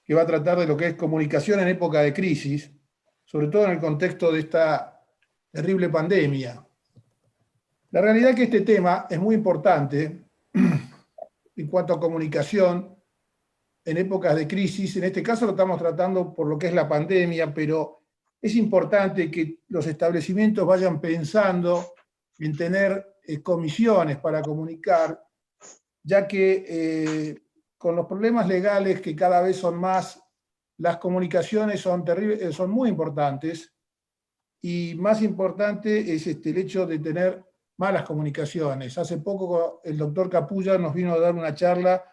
que va a tratar de lo que es comunicación en época de crisis, sobre todo en el contexto de esta terrible pandemia. La realidad es que este tema es muy importante en cuanto a comunicación en épocas de crisis. En este caso lo estamos tratando por lo que es la pandemia, pero es importante que los establecimientos vayan pensando en tener comisiones para comunicar, ya que con los problemas legales que cada vez son más, las comunicaciones son muy importantes, y más importante es el hecho de tener malas comunicaciones. Hace poco el doctor Capulla nos vino a dar una charla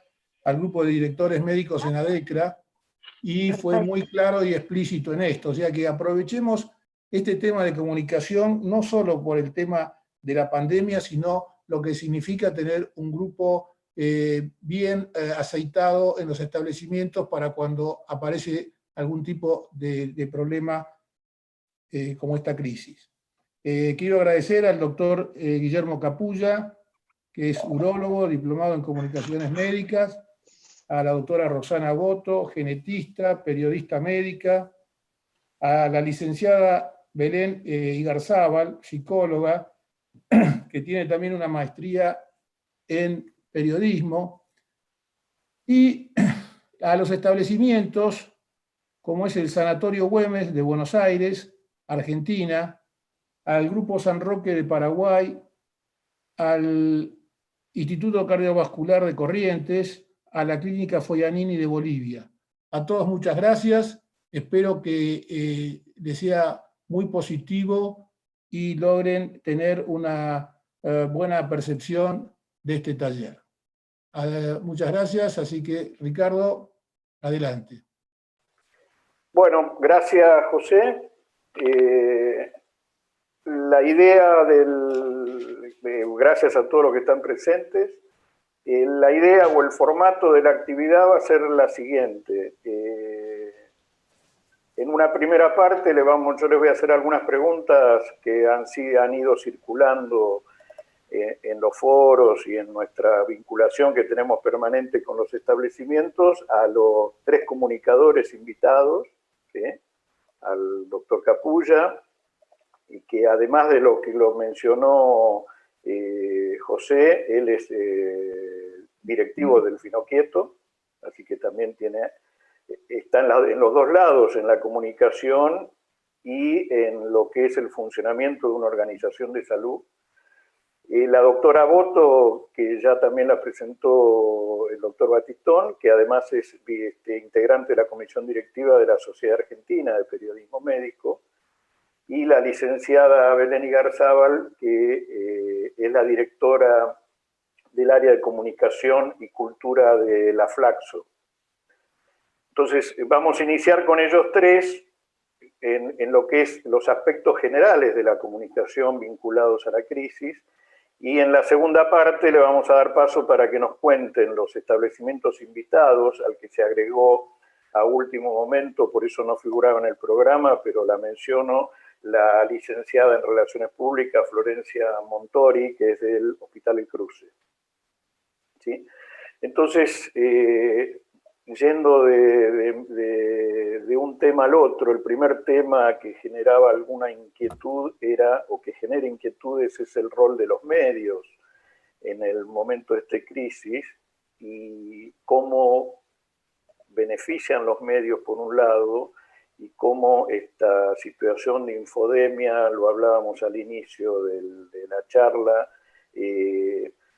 al grupo de directores médicos en ADECRA y fue muy claro y explícito en esto. O sea que aprovechemos este tema de comunicación no solo por el tema de la pandemia, sino lo que significa tener un grupo bien aceitado en los establecimientos para cuando aparece algún tipo de problema como esta crisis. Quiero agradecer al doctor Guillermo Capulla, que es urólogo, diplomado en comunicaciones médicas, a la doctora Roxana Boto, genetista, periodista médica, a la licenciada Belén Igarzábal, psicóloga, que tiene también una maestría en periodismo, y a los establecimientos, como es el Sanatorio Güemes de Buenos Aires, Argentina, al Grupo San Roque de Paraguay, al Instituto Cardiovascular de Corrientes, a la Clínica Foianini de Bolivia. A todos muchas gracias, espero que les sea muy positivo y logren tener una buena percepción de este taller. Muchas gracias, así que Ricardo, adelante. Bueno, gracias José. La idea gracias a todos los que están presentes, la idea o el formato de la actividad va a ser la siguiente. En una primera parte yo les voy a hacer algunas preguntas que han ido circulando en los foros y en nuestra vinculación que tenemos permanente con los establecimientos a los tres comunicadores invitados, ¿sí? Al doctor Capulla, y que además de lo que lo mencionó José, él es directivo del Finoquieto, así que también está en los dos lados, en la comunicación y en lo que es el funcionamiento de una organización de salud. La doctora Boto, que ya también la presentó el doctor Batistón, que además es integrante de la comisión directiva de la Sociedad Argentina de Periodismo Médico, y la licenciada Belén Igarzábal, que es la directora del área de comunicación y cultura de la Flaxo. Entonces, vamos a iniciar con ellos tres en lo que es los aspectos generales de la comunicación vinculados a la crisis, y en la segunda parte le vamos a dar paso para que nos cuenten los establecimientos invitados, al que se agregó a último momento, por eso no figuraba en el programa, pero la menciono, la licenciada en Relaciones Públicas, Florencia Montori, que es del Hospital El Cruce. ¿Sí? Entonces, yendo de un tema al otro, el primer tema que generaba alguna inquietud o que genera inquietudes, es el rol de los medios en el momento de esta crisis y cómo benefician los medios por un lado, y cómo esta situación de infodemia, lo hablábamos al inicio de la charla,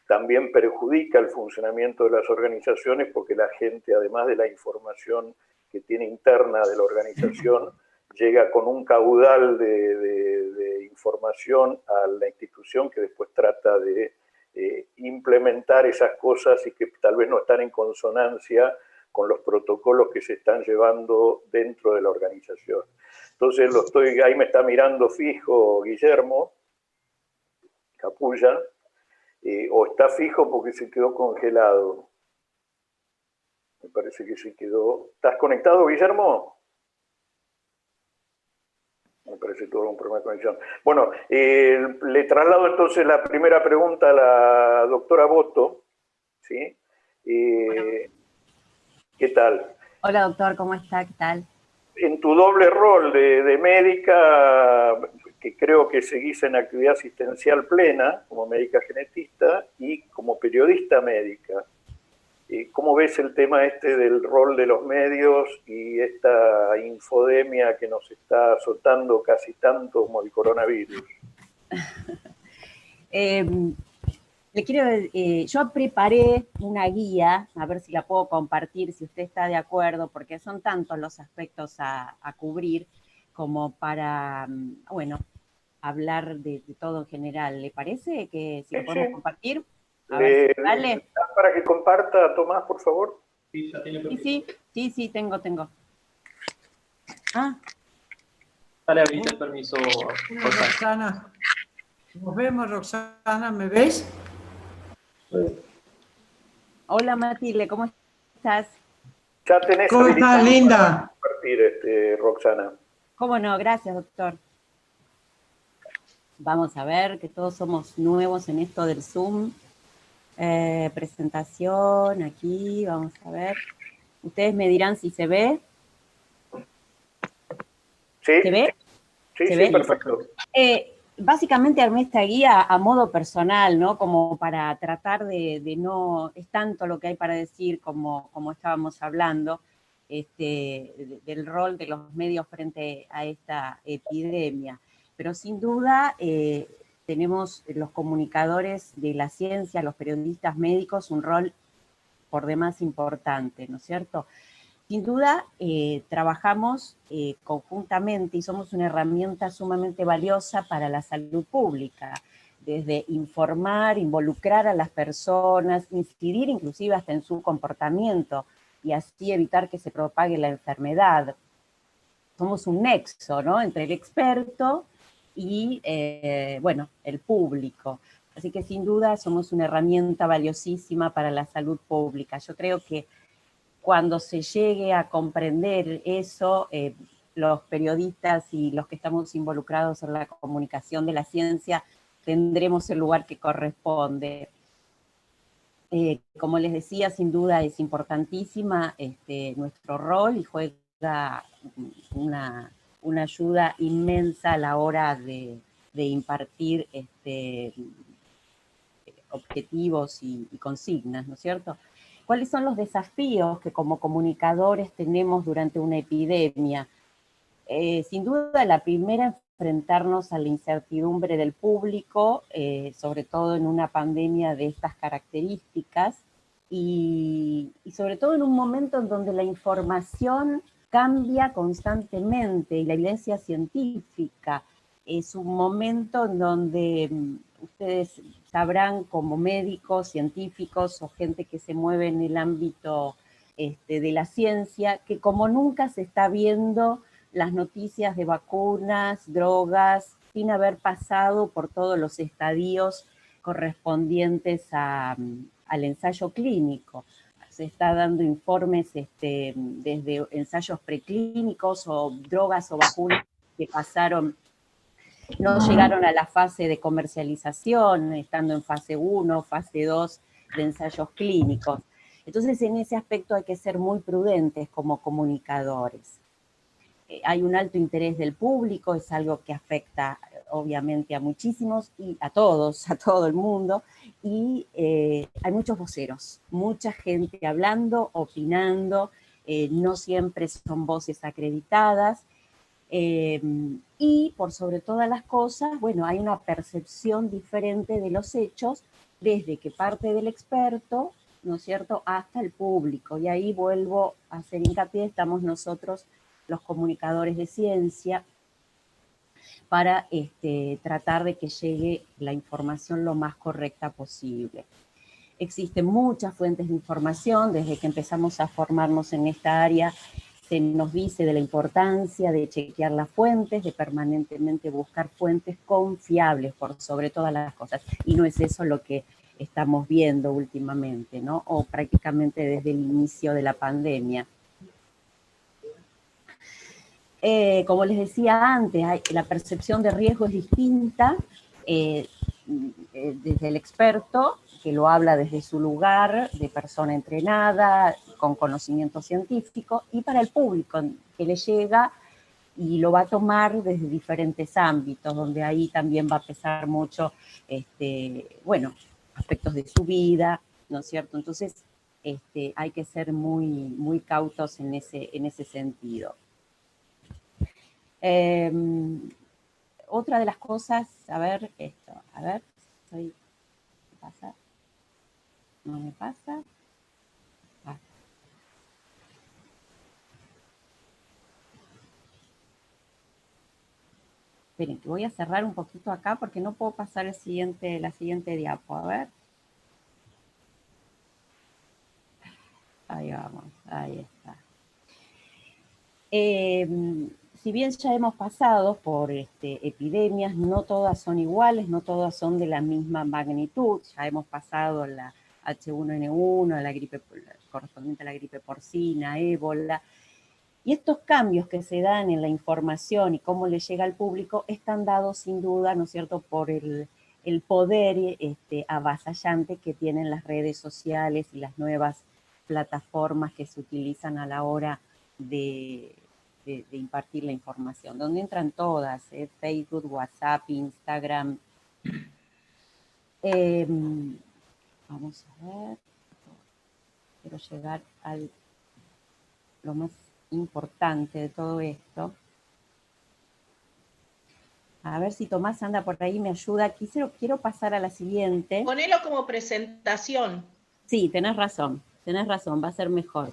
también perjudica el funcionamiento de las organizaciones, porque la gente, además de la información que tiene interna de la organización, llega con un caudal de información a la institución que después trata de implementar esas cosas y que tal vez no están en consonancia con los protocolos que se están llevando dentro de la organización. Entonces, ahí me está mirando fijo Guillermo Capulla, o está fijo porque se quedó congelado. Me parece que se quedó. ¿Estás conectado, Guillermo? Me parece todo un problema de conexión. Bueno, le traslado entonces la primera pregunta a la doctora Boto, ¿sí? ¿Qué tal? Hola doctor, ¿cómo está? ¿Qué tal? En tu doble rol de médica, que creo que seguís en actividad asistencial plena, como médica genetista, y como periodista médica. ¿Cómo ves el tema este del rol de los medios y esta infodemia que nos está azotando casi tanto como el coronavirus? Yo preparé una guía, a ver si la puedo compartir, si usted está de acuerdo, porque son tantos los aspectos a cubrir como para, bueno, hablar de todo en general. ¿Le parece que si Sí, lo podemos sí. compartir? A ver si vale. Para que comparta, Tomás, por favor. Sí, sí, tengo. Ah. Dale, ahorita el permiso. Roxana. Nos vemos, Roxana, ¿me ves? Hola Matilde, ¿cómo estás? Ya tenés ¿Cómo estás, linda? Para compartir, Roxana. ¿Cómo no? Gracias, doctor. Vamos a ver, que todos somos nuevos en esto del Zoom. Presentación, aquí, vamos a ver. Ustedes me dirán si se ve. ¿Sí? ¿Se ve? Sí, ¿Se sí, ve? perfecto. Básicamente armé esta guía a modo personal, ¿no? Como para tratar de no, es tanto lo que hay para decir como estábamos hablando, del rol de los medios frente a esta epidemia. Pero sin duda tenemos los comunicadores de la ciencia, los periodistas médicos, un rol por demás importante, ¿no es cierto? Sin duda, trabajamos conjuntamente y somos una herramienta sumamente valiosa para la salud pública, desde informar, involucrar a las personas, incidir inclusive hasta en su comportamiento y así evitar que se propague la enfermedad. Somos un nexo, ¿no?, entre el experto y, bueno, el público. Así que sin duda somos una herramienta valiosísima para la salud pública. Yo creo que cuando se llegue a comprender eso, los periodistas y los que estamos involucrados en la comunicación de la ciencia tendremos el lugar que corresponde. Como les decía, sin duda es importantísima nuestro rol y juega una ayuda inmensa a la hora de impartir objetivos y consignas, ¿no es cierto? ¿Cuáles son los desafíos que como comunicadores tenemos durante una epidemia? Sin duda, la primera, enfrentarnos a la incertidumbre del público, sobre todo en una pandemia de estas características, y sobre todo en un momento en donde la información cambia constantemente y la evidencia científica es un momento en donde ustedes sabrán, como médicos, científicos o gente que se mueve en el ámbito de la ciencia, que como nunca se está viendo las noticias de vacunas, drogas, sin haber pasado por todos los estadios correspondientes al ensayo clínico. Se está dando informes desde ensayos preclínicos o drogas o vacunas que pasaron, no llegaron a la fase de comercialización, estando en fase 1, fase 2 de ensayos clínicos. Entonces, en ese aspecto hay que ser muy prudentes como comunicadores. Hay un alto interés del público, es algo que afecta obviamente a muchísimos y a todos, a todo el mundo, y hay muchos voceros, mucha gente hablando, opinando, no siempre son voces acreditadas, y por sobre todas las cosas, bueno, hay una percepción diferente de los hechos desde que parte del experto, ¿no es cierto?, hasta el público. Y ahí vuelvo a hacer hincapié, estamos nosotros, los comunicadores de ciencia, para tratar de que llegue la información lo más correcta posible. Existen muchas fuentes de información, desde que empezamos a formarnos en esta área, se nos dice de la importancia de chequear las fuentes, de permanentemente buscar fuentes confiables por sobre todas las cosas. Y no es eso lo que estamos viendo últimamente, ¿no? O prácticamente desde el inicio de la pandemia. Como les decía antes, la percepción de riesgo es distinta desde el experto, que lo habla desde su lugar de persona entrenada, con conocimiento científico, y para el público que le llega y lo va a tomar desde diferentes ámbitos, donde ahí también va a pesar mucho, bueno, aspectos de su vida, ¿no es cierto? Entonces, hay que ser muy, muy cautos en ese sentido. Otra de las cosas, a ver, ¿qué pasa? ¿No me pasa? Ah. Esperen, que voy a cerrar un poquito acá porque no puedo pasar la siguiente diapo. A ver. Ahí vamos, ahí está. Si bien ya hemos pasado por epidemias, no todas son iguales, no todas son de la misma magnitud. Ya hemos pasado la H1N1, la gripe correspondiente a la gripe porcina, ébola. Y estos cambios que se dan en la información y cómo le llega al público están dados sin duda, ¿no es cierto?, por el poder avasallante que tienen las redes sociales y las nuevas plataformas que se utilizan a la hora de impartir la información, donde entran todas, Facebook, WhatsApp, Instagram. Vamos a ver, quiero llegar a lo más importante de todo esto. A ver si Tomás anda por ahí, me ayuda. Quiero pasar a la siguiente. Ponelo como presentación. Sí, tenés razón, va a ser mejor.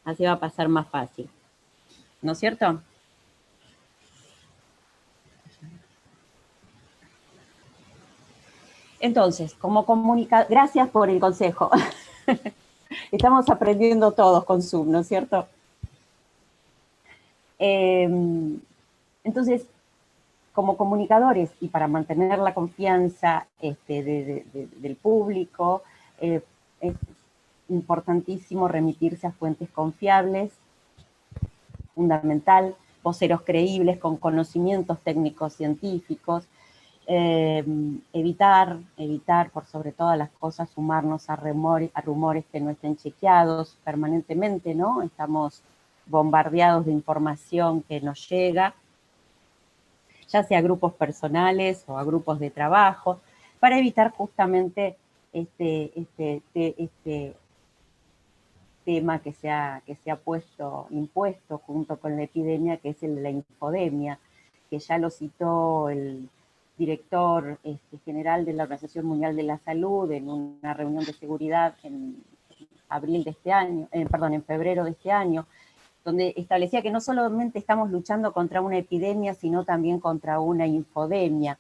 Así va a pasar más fácil. ¿No es cierto? Entonces, como comunicador, gracias por el consejo. Estamos aprendiendo todos con Zoom, ¿no es cierto? Entonces, como comunicadores y para mantener la confianza del público, es importantísimo remitirse a fuentes confiables, fundamental, voceros creíbles con conocimientos técnicos científicos, evitar por sobre todas las cosas sumarnos a rumores que no estén chequeados permanentemente, ¿no? Estamos bombardeados de información que nos llega, ya sea a grupos personales o a grupos de trabajo, para evitar justamente este tema que se ha impuesto junto con la epidemia, que es el de la infodemia, que ya lo citó el director general de la Organización Mundial de la Salud en una reunión de seguridad en febrero de este año, donde establecía que no solamente estamos luchando contra una epidemia, sino también contra una infodemia.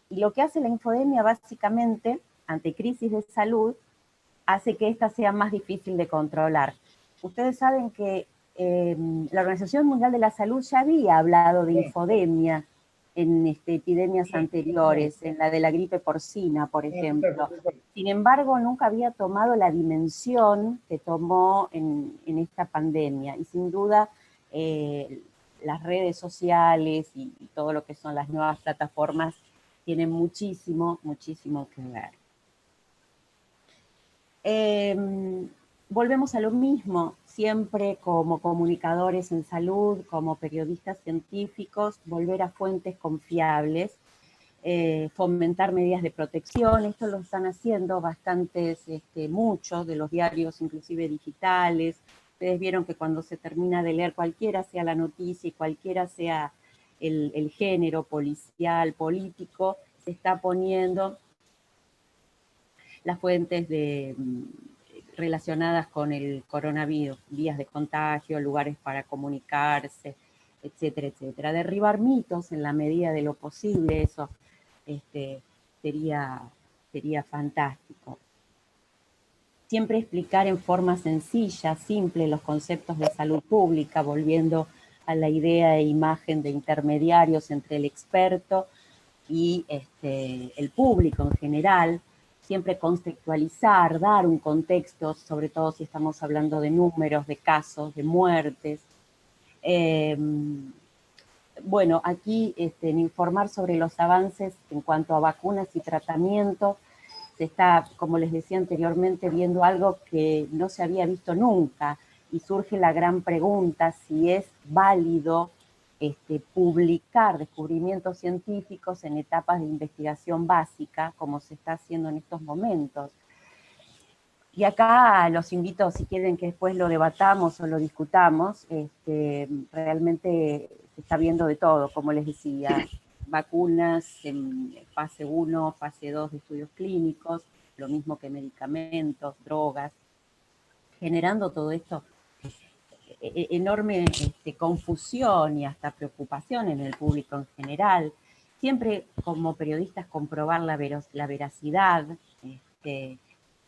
Y lo que hace la infodemia básicamente, ante crisis de salud, hace que esta sea más difícil de controlar. Ustedes saben que la Organización Mundial de la Salud ya había hablado de infodemia en epidemias anteriores, en la de la gripe porcina, por ejemplo. Sin embargo, nunca había tomado la dimensión que tomó en esta pandemia. Y sin duda, las redes sociales y todo lo que son las nuevas plataformas tienen muchísimo, muchísimo que ver. Volvemos a lo mismo, siempre como comunicadores en salud, como periodistas científicos, volver a fuentes confiables, fomentar medidas de protección. Esto lo están haciendo muchos de los diarios, inclusive digitales. Ustedes vieron que cuando se termina de leer cualquiera sea la noticia y cualquiera sea el género policial, político, se está poniendo las fuentes relacionadas con el coronavirus, vías de contagio, lugares para comunicarse, etcétera, etcétera. Derribar mitos en la medida de lo posible, eso sería fantástico. Siempre explicar en forma sencilla, simple, los conceptos de salud pública, volviendo a la idea e imagen de intermediarios entre el experto y el público en general. Siempre contextualizar, dar un contexto, sobre todo si estamos hablando de números, de casos, de muertes. Bueno, aquí informar sobre los avances en cuanto a vacunas y tratamientos, se está, como les decía anteriormente, viendo algo que no se había visto nunca, y surge la gran pregunta si es válido publicar descubrimientos científicos en etapas de investigación básica, como se está haciendo en estos momentos. Y acá los invito, si quieren que después lo debatamos o lo discutamos, realmente se está viendo de todo, como les decía, vacunas en fase 1, fase 2 de estudios clínicos, lo mismo que medicamentos, drogas, generando todo esto enorme confusión y hasta preocupación en el público en general. Siempre como periodistas comprobar la veracidad,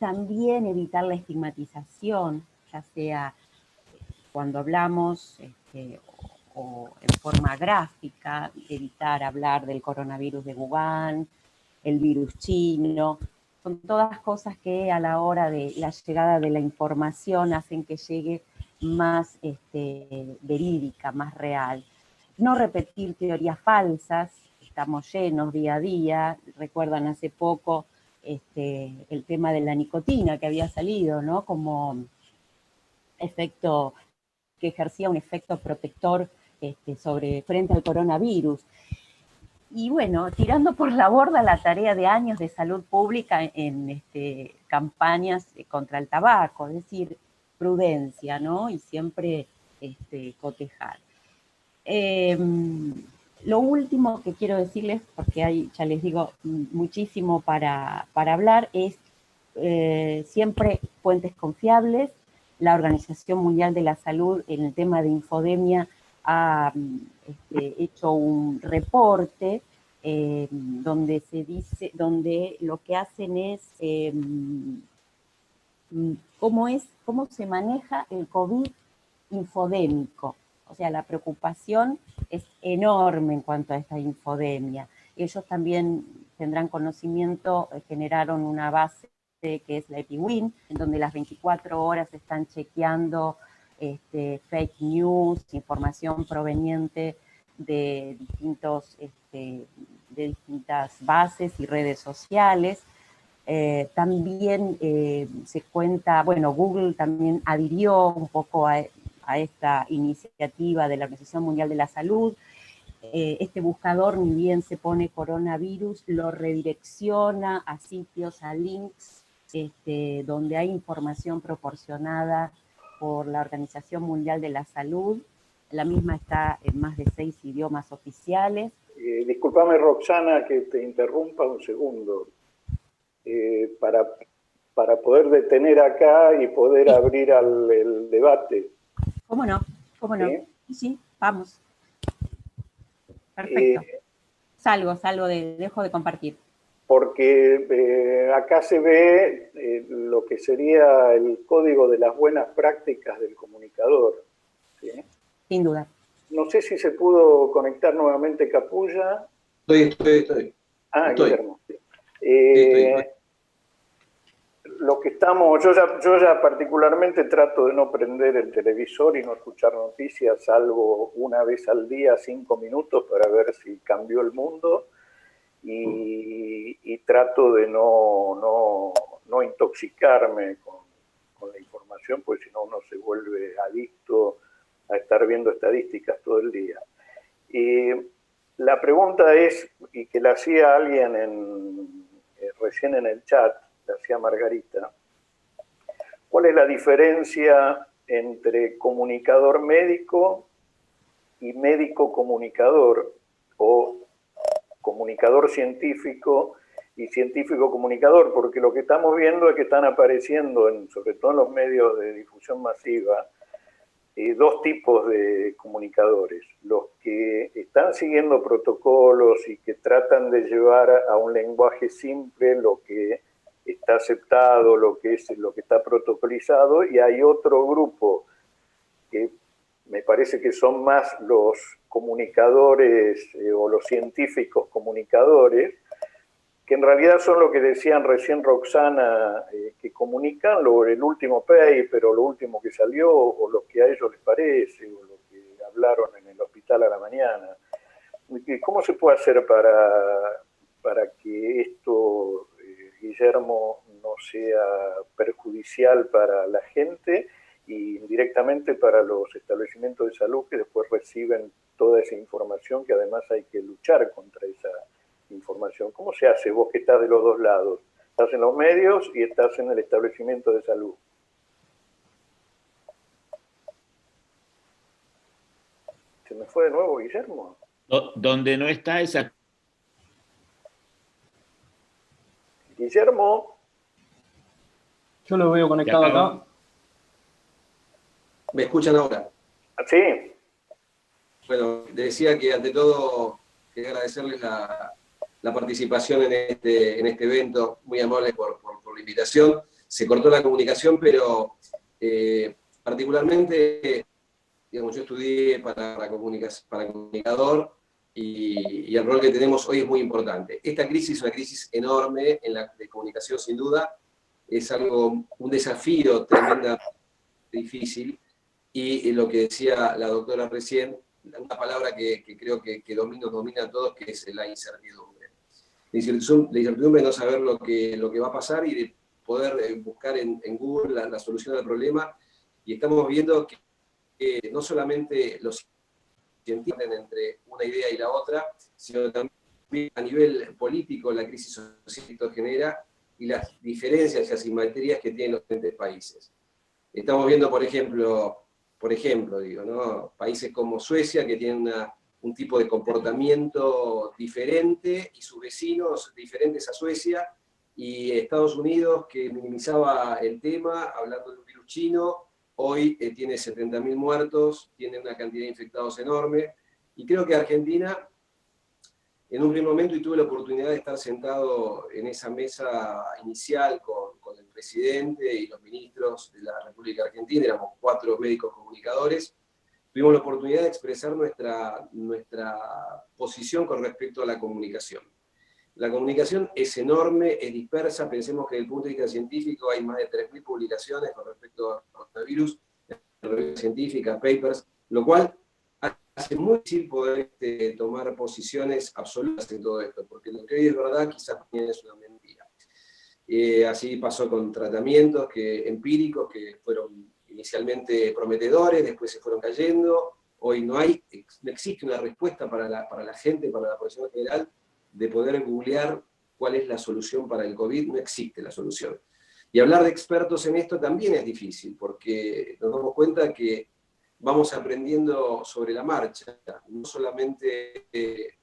también evitar la estigmatización, ya sea cuando hablamos o en forma gráfica, evitar hablar del coronavirus de Wuhan, el virus chino. Son todas cosas que a la hora de la llegada de la información hacen que llegue más verídica, más real. No repetir teorías falsas, estamos llenos día a día. Recuerdan hace poco el tema de la nicotina que había salido, ¿no? Como efecto, que ejercía un efecto protector frente al coronavirus. Y bueno, tirando por la borda la tarea de años de salud pública en campañas contra el tabaco, es decir, prudencia, ¿no? Y siempre cotejar. Lo último que quiero decirles, porque hay, ya les digo, muchísimo para hablar, es siempre fuentes confiables. La Organización Mundial de la Salud en el tema de infodemia ha hecho un reporte donde se dice, donde lo que hacen es cómo se maneja el COVID infodémico. O sea, la preocupación es enorme en cuanto a esta infodemia. Ellos también tendrán conocimiento, generaron una base que es la EpiWin, en donde las 24 horas están chequeando fake news, información proveniente de distintas bases y redes sociales. También se cuenta, bueno, Google también adhirió un poco a esta iniciativa de la Organización Mundial de la Salud. Este buscador, ni bien se pone coronavirus, lo redirecciona a sitios, a links, donde hay información proporcionada por la Organización Mundial de la Salud. La misma está en más de 6 idiomas oficiales. Discúlpame, Roxana, que te interrumpa un segundo. Para poder detener acá y poder abrir el debate. ¿Cómo no? ¿Cómo no? ¿Sí? Sí, vamos. Perfecto. Dejo de compartir. Porque acá se ve lo que sería el código de las buenas prácticas del comunicador. ¿Sí? Sin duda. No sé si se pudo conectar nuevamente Capulla. Estoy. Guillermo. Estoy. Lo que estamos, yo ya particularmente trato de no prender el televisor y no escuchar noticias, salvo una vez al día, 5 minutos, para ver si cambió el mundo, y trato de no intoxicarme con la información, porque si no uno se vuelve adicto a estar viendo estadísticas todo el día. La pregunta es, y que la hacía alguien recién en el chat, la hacía Margarita, ¿cuál es la diferencia entre comunicador médico y médico comunicador, o comunicador científico y científico comunicador? Porque lo que estamos viendo es que están apareciendo, sobre todo en los medios de difusión masiva, dos tipos de comunicadores: los que están siguiendo protocolos y que tratan de llevar a un lenguaje simple lo que está aceptado, lo que está protocolizado, y hay otro grupo que me parece que son más los comunicadores o los científicos comunicadores, que en realidad son lo que decían recién Roxana, que comunican el último paper o lo último que salió, o lo que a ellos les parece, o lo que hablaron en el hospital a la mañana. ¿Cómo se puede hacer para que esto Guillermo no sea perjudicial para la gente y directamente para los establecimientos de salud que después reciben toda esa información, que además hay que luchar contra esa información. ¿Cómo se hace vos que estás de los dos lados? Estás en los medios y estás en el establecimiento de salud. ¿Se me fue de nuevo Guillermo? Donde no está esa... Guillermo. Yo lo veo conectado acá. ¿Me escuchan ahora? Sí. Bueno, decía que ante todo quería agradecerles la participación en este evento, muy amable por la invitación. Se cortó la comunicación, pero particularmente, digamos, yo estudié para comunicador y el rol que tenemos hoy es muy importante. Esta crisis es una crisis enorme de comunicación, sin duda. Es un desafío tremendamente difícil. Y lo que decía la doctora recién, una palabra que creo que nos domina a todos, que es la incertidumbre. La incertidumbre de no saber lo que va a pasar y de poder buscar en Google la solución al problema. Y estamos viendo que no solamente los científicos entre una idea y la otra, sino también a nivel político la crisis social que esto genera y las diferencias y asimetrías que tienen los diferentes países. Estamos viendo, por ejemplo, ¿no? Países como Suecia, que tienen un tipo de comportamiento diferente, y sus vecinos diferentes a Suecia, y Estados Unidos, que minimizaba el tema, hablando de un virus chino, hoy tiene 70.000 muertos, tiene una cantidad de infectados enorme, y creo que Argentina, en un primer momento, y tuve la oportunidad de estar sentado en esa mesa inicial con el presidente y los ministros de la República Argentina, éramos 4 médicos comunicadores, tuvimos la oportunidad de expresar nuestra posición con respecto a la comunicación. La comunicación es enorme, es dispersa, pensemos que desde el punto de vista científico hay más de 3.000 publicaciones con respecto al coronavirus, revistas científicas, papers, lo cual hace muy difícil poder tomar posiciones absolutas en todo esto, porque lo que hoy es verdad quizás también es una mentira. Así pasó con tratamientos empíricos que fueron inicialmente prometedores, después se fueron cayendo, hoy no existe una respuesta para la gente, para la población general, de poder googlear cuál es la solución para el COVID, no existe la solución. Y hablar de expertos en esto también es difícil, porque nos damos cuenta que vamos aprendiendo sobre la marcha, no solamente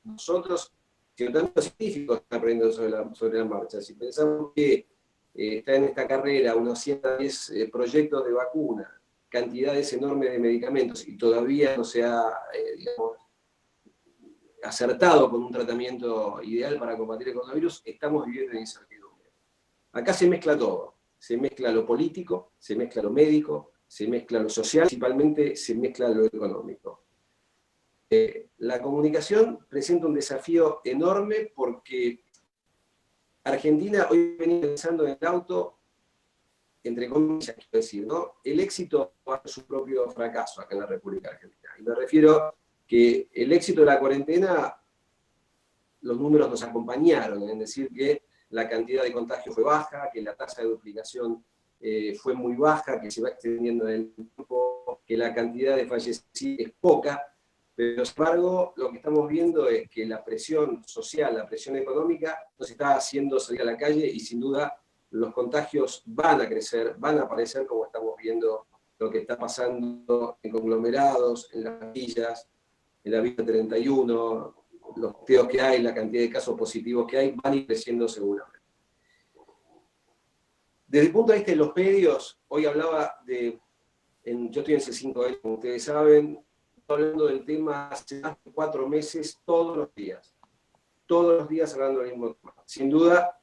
nosotros, sino también los científicos están aprendiendo sobre la marcha. Si pensamos que está en esta carrera unos 110 proyectos de vacuna, cantidades enormes de medicamentos, y todavía no se ha, digamos, acertado con un tratamiento ideal para combatir el coronavirus, estamos viviendo en incertidumbre. Acá se mezcla todo, se mezcla lo político, se mezcla lo médico, se mezcla lo social, principalmente se mezcla lo económico. La comunicación presenta un desafío enorme porque Argentina hoy venía pensando en el auto, entre comillas, quiero decir, ¿no? El éxito va a su propio fracaso acá en la República Argentina. Y me refiero que el éxito de la cuarentena, los números nos acompañaron, en decir que la cantidad de contagios fue baja, que la tasa de duplicación fue muy baja, que se va extendiendo en el tiempo, que la cantidad de fallecidos es poca, pero sin embargo lo que estamos viendo es que la presión social, la presión económica nos está haciendo salir a la calle y sin duda los contagios van a crecer, van a aparecer, como estamos viendo lo que está pasando en conglomerados, en las villas, en la Villa 31, los teos que hay, la cantidad de casos positivos que hay, van a ir creciendo seguramente. Desde el punto de vista de los medios, hoy hablaba yo estoy en C5N, como ustedes saben, hablando del tema hace más de 4 meses, todos los días hablando del mismo tema. Sin duda,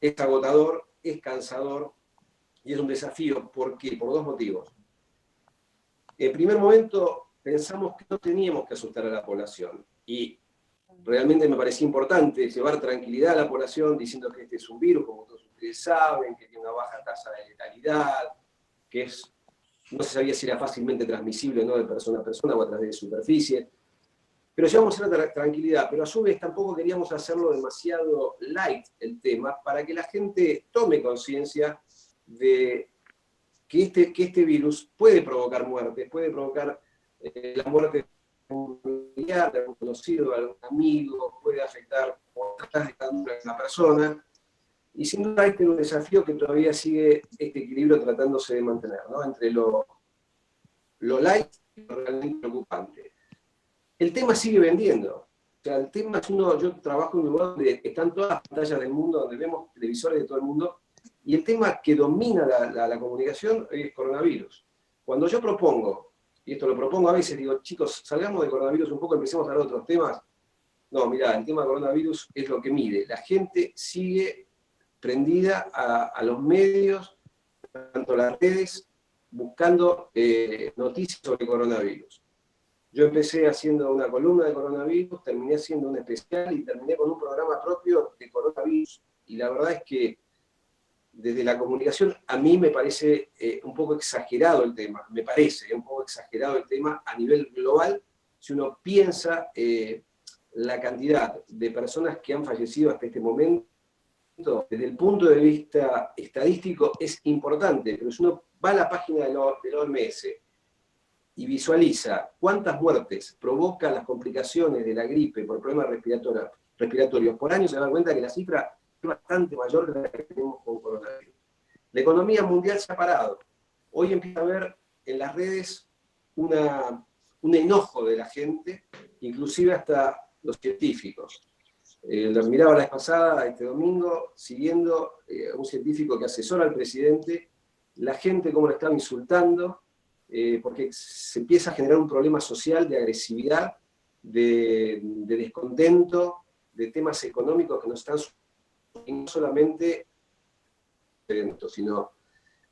es agotador, es cansador, y es un desafío. ¿Por qué? Por 2 motivos. En primer momento, pensamos que no teníamos que asustar a la población, y realmente me parecía importante llevar tranquilidad a la población diciendo que este es un virus, como todos ustedes saben, que tiene una baja tasa de letalidad, que no se sabía si era fácilmente transmisible o no de persona a persona o a través de superficie. pero llevamos cierta tranquilidad, pero a su vez tampoco queríamos hacerlo demasiado light el tema, para que la gente tome conciencia de que este virus puede provocar muertes, puede provocar la muerte de un familiar, de un conocido, de algún amigo, puede afectar a una persona, y sin duda este es un desafío que todavía sigue este equilibrio tratándose de mantener, ¿no? Entre lo light y lo realmente preocupante. El tema sigue vendiendo. O sea, el tema es yo trabajo en un lugar donde están todas las pantallas del mundo, donde vemos televisores de todo el mundo, y el tema que domina la comunicación es coronavirus. Cuando yo propongo, y esto lo propongo a veces, digo, chicos, salgamos de coronavirus un poco, empecemos a hablar de otros temas. No, mirá, el tema de coronavirus es lo que mide. La gente sigue prendida a los medios, tanto las redes, buscando noticias sobre coronavirus. Yo empecé haciendo una columna de coronavirus, terminé haciendo un especial y terminé con un programa propio de coronavirus. Y la verdad es que desde la comunicación a mí me parece un poco exagerado el tema, me parece un poco exagerado el tema a nivel global, si uno piensa la cantidad de personas que han fallecido hasta este momento, desde el punto de vista estadístico es importante, pero si uno va a la página de la OMS y visualiza cuántas muertes provocan las complicaciones de la gripe por problemas respiratorios por año, se da cuenta que la cifra es bastante mayor que la que tenemos con coronavirus. La economía mundial se ha parado. Hoy empieza a haber en las redes un enojo de la gente, inclusive hasta los científicos. Los miraba la vez pasada, este domingo, siguiendo a un científico que asesora al presidente, la gente cómo lo estaba insultando, porque se empieza a generar un problema social de agresividad, de descontento, de temas económicos que nos están y no solamente sino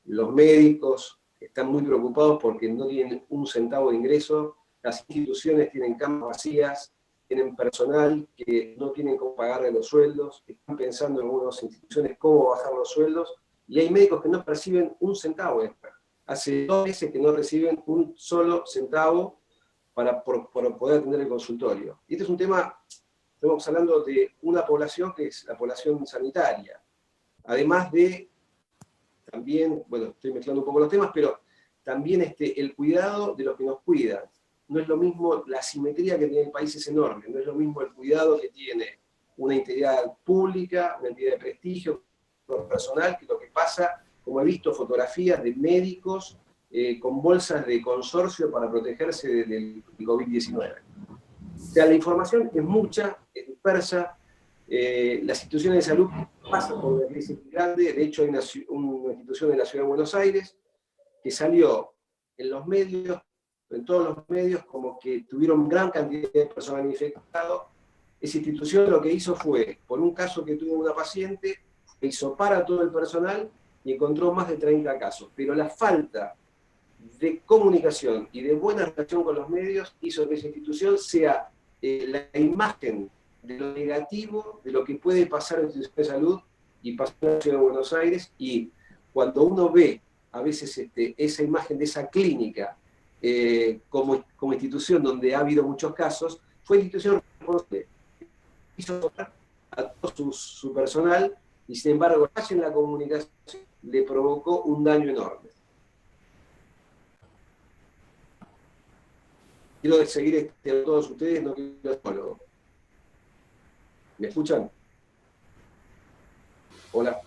los médicos están muy preocupados porque no tienen un centavo de ingreso, las instituciones tienen camas vacías, tienen personal que no tienen cómo pagarle los sueldos, están pensando en algunas instituciones cómo bajar los sueldos, y hay médicos que no perciben un centavo extra. Hace 2 meses que no reciben un solo centavo para poder atender el consultorio. Y este es un tema, estamos hablando de una población que es la población sanitaria. Además de, también, bueno, estoy mezclando un poco los temas, pero también el cuidado de los que nos cuidan. No es lo mismo, la asimetría que tiene el país es enorme, no es lo mismo el cuidado que tiene una entidad pública, una entidad de prestigio, personal, que lo que pasa, como he visto fotografías de médicos con bolsas de consorcio para protegerse del COVID-19. O sea, la información es mucha, es dispersa, las instituciones de salud pasan por una crisis grande. De hecho hay una institución de la Ciudad de Buenos Aires que salió en los medios, en todos los medios, como que tuvieron gran cantidad de personas infectadas. Esa institución lo que hizo fue, por un caso que tuvo una paciente, hizo para todo el personal y encontró más de 30 casos. Pero la falta de comunicación y de buena relación con los medios hizo que esa institución sea la imagen de lo negativo, de lo que puede pasar en la institución de salud y pasar en la Ciudad de Buenos Aires. Y cuando uno ve a veces esa imagen de esa clínica como institución donde ha habido muchos casos, fue la institución responsable. Hizo a todo su personal y sin embargo, en la comunicación le provocó un daño enorme. Quiero seguir a todos ustedes, no quiero solo. ¿Me escuchan? Hola.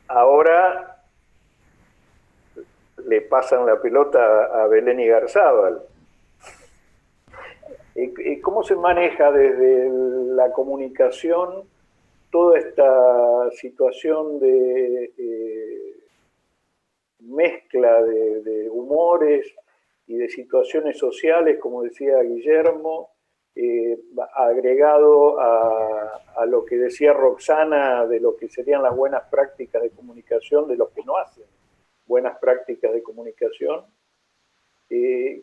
Ahora le pasan la pelota a Belén Igarzábal. ¿Cómo se maneja desde la comunicación toda esta situación de mezcla de humores y de situaciones sociales, como decía Guillermo, agregado a lo que decía Roxana de lo que serían las buenas prácticas de comunicación de los que no hacen buenas prácticas de comunicación?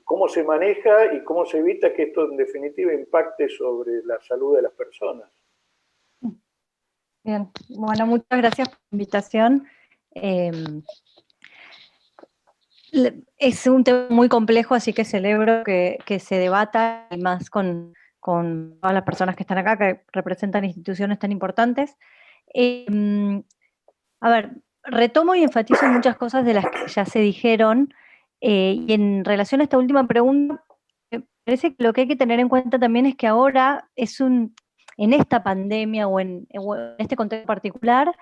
¿Cómo se maneja y cómo se evita que esto en definitiva impacte sobre la salud de las personas? Bien, bueno, muchas gracias por la invitación. Es un tema muy complejo, así que celebro que se debata, y más con con todas las personas que están acá, que representan instituciones tan importantes. A ver, retomo y enfatizo muchas cosas de las que ya se dijeron, y en relación a esta última pregunta, me parece que lo que hay que tener en cuenta también es que ahora en esta pandemia o en este contexto particular,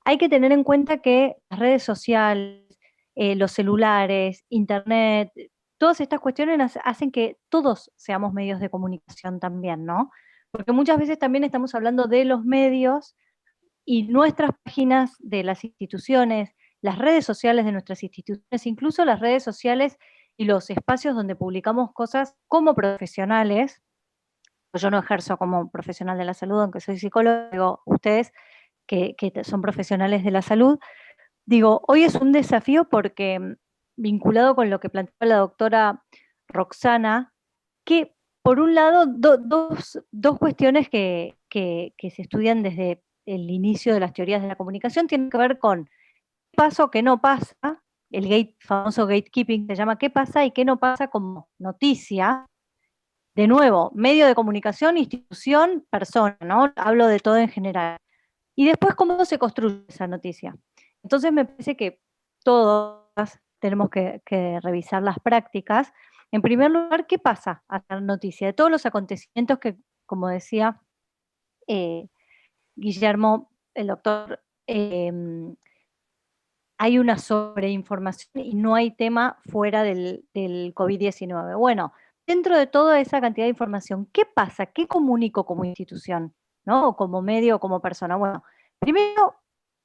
hay que tener en cuenta que las redes sociales, los celulares, internet, todas estas cuestiones hacen que todos seamos medios de comunicación también, ¿no? Porque muchas veces también estamos hablando de los medios y nuestras páginas de las instituciones, las redes sociales de nuestras instituciones, incluso las redes sociales y los espacios donde publicamos cosas como profesionales. Yo no ejerzo como profesional de la salud, aunque soy psicólogo, digo, ustedes que son profesionales de la salud, digo, hoy es un desafío porque, vinculado con lo que planteó la doctora Roxana, que por un lado, dos cuestiones que se estudian desde el inicio de las teorías de la comunicación tienen que ver con qué pasa o qué no pasa, el famoso gatekeeping se llama, qué pasa y qué no pasa como noticia. De nuevo, medio de comunicación, institución, persona, ¿no? Hablo de todo en general. Y después, ¿cómo se construye esa noticia? Entonces, me parece que todas tenemos que revisar las prácticas. En primer lugar, ¿qué pasa a la noticia? De todos los acontecimientos que, como decía Guillermo, el doctor, hay una sobreinformación y no hay tema fuera del COVID-19. Bueno, dentro de toda esa cantidad de información, ¿qué pasa? ¿Qué comunico como institución? ¿No? O como medio o como persona. Bueno, primero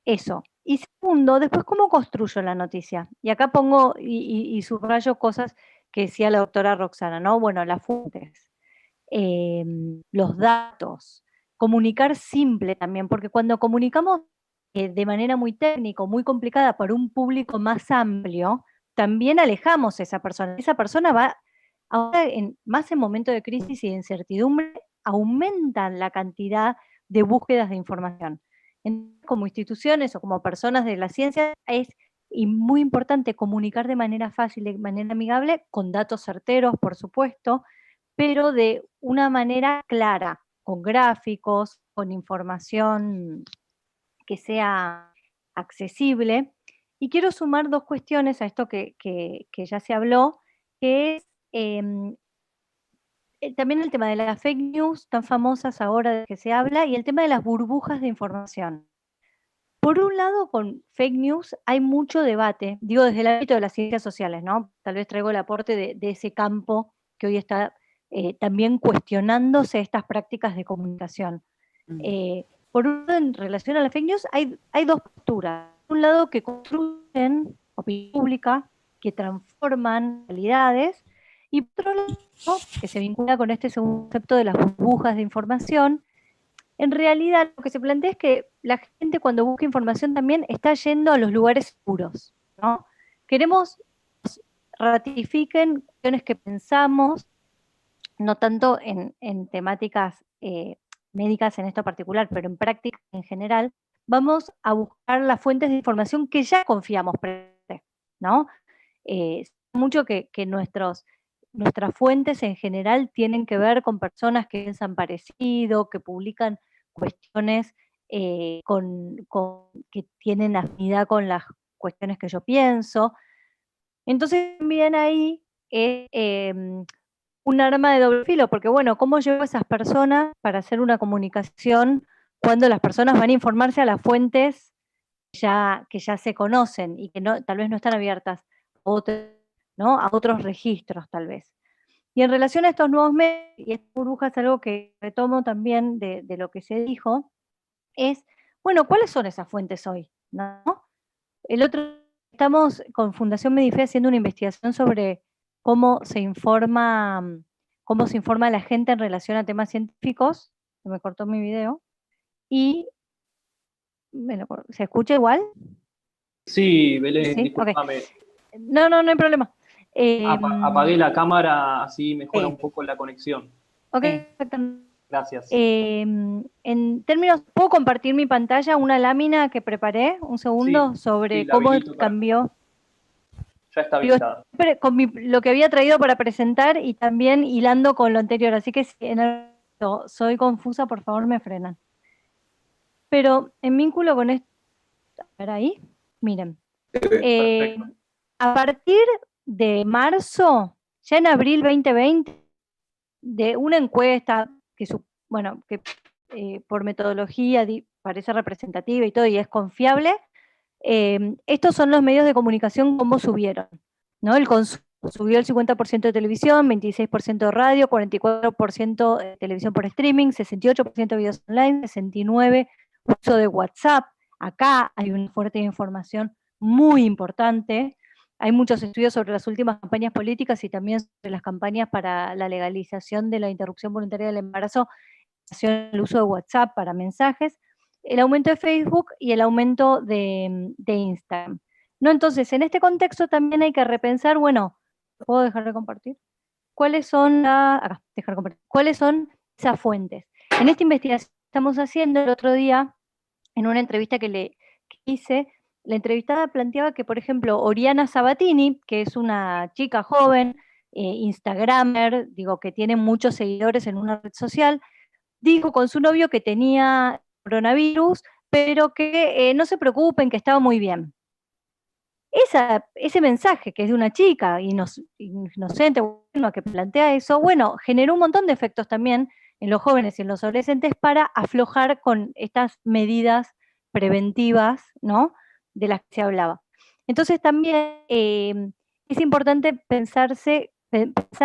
eso. Y segundo, después, ¿cómo construyo la noticia? Y acá pongo y subrayo cosas que decía la doctora Roxana, ¿no? Bueno, las fuentes, los datos, comunicar simple también, porque cuando comunicamos de manera muy técnica, muy complicada para un público más amplio, también alejamos a esa persona. Esa persona va, ahora más en momentos de crisis y de incertidumbre, aumentan la cantidad de búsquedas de información. Como instituciones o como personas de la ciencia es muy importante comunicar de manera fácil, de manera amigable, con datos certeros, por supuesto, pero de una manera clara, con gráficos, con información que sea accesible. Y quiero sumar dos cuestiones a esto que ya se habló, que es también el tema de las fake news tan famosas ahora de que se habla y el tema de las burbujas de información. Por un lado, con fake news hay mucho debate, digo desde el ámbito de las ciencias sociales, ¿no? Tal vez traigo el aporte de ese campo que hoy está también cuestionándose estas prácticas de comunicación. Por un lado, en relación a las fake news, hay dos posturas. Por un lado, que construyen opinión pública, que transforman realidades, y por otro lado, que se vincula con este segundo concepto de las burbujas de información. En realidad, lo que se plantea es que la gente cuando busca información también está yendo a los lugares seguros, ¿no? Queremos que ratifiquen cuestiones que pensamos, no tanto en temáticas médicas en esto particular, pero en prácticas en general, vamos a buscar las fuentes de información que ya confiamos, ¿no? Mucho que nuestras fuentes en general tienen que ver con personas que piensan parecido, que publican cuestiones que tienen afinidad con las cuestiones que yo pienso. Entonces también ahí es un arma de doble filo, porque bueno, ¿cómo llevo a esas personas para hacer una comunicación cuando las personas van a informarse a las fuentes que ya se conocen y que tal vez no están abiertas a otros registros tal vez? Y en relación a estos nuevos medios, y esta burbuja es algo que retomo también de lo que se dijo, es, bueno, ¿cuáles son esas fuentes hoy? ¿No? Estamos con Fundación Medife haciendo una investigación sobre cómo se informa a la gente en relación a temas científicos. Se me cortó mi video. Y, ¿se escucha igual? Sí, Belén, ¿Sí? discúlpame. Okay. No hay problema. Apagué la cámara, así mejora un poco la conexión. Ok, perfecto. Gracias. En términos, ¿puedo compartir mi pantalla? Una lámina que preparé, un segundo, sobre cómo cambió. Ya está Digo, habilitada. siempre con lo que había traído para presentar y también hilando con lo anterior, así que si en algo soy confusa, por favor me frenan. Pero en vínculo con esto, a ver ahí, miren, a partir de marzo, ya en abril 2020, de una encuesta que, bueno, que por metodología parece representativa y todo, y es confiable, estos son los medios de comunicación cómo subieron, ¿no? El consumo subió el 50% de televisión, 26% de radio, 44% de televisión por streaming, 68% de videos online, 69% uso de WhatsApp. Acá hay una fuerte información muy importante. Hay muchos estudios sobre las últimas campañas políticas y también sobre las campañas para la legalización de la interrupción voluntaria del embarazo, el uso de WhatsApp para mensajes, el aumento de Facebook y el aumento de Instagram. ¿No? Entonces, en este contexto también hay que repensar, bueno, ¿puedo dejar de compartir? ¿Cuáles son ¿cuáles son esas fuentes? En esta investigación que estamos haciendo el otro día, en una entrevista que hice, la entrevistada planteaba que, por ejemplo, Oriana Sabatini, que es una chica joven, instagramer, digo, que tiene muchos seguidores en una red social, dijo con su novio que tenía coronavirus, pero que no se preocupen, que estaba muy bien. Ese mensaje, que es de una chica inocente, bueno, que plantea eso, bueno, generó un montón de efectos también en los jóvenes y en los adolescentes para aflojar con estas medidas preventivas, ¿no?, de las que se hablaba. Entonces también es importante pensar,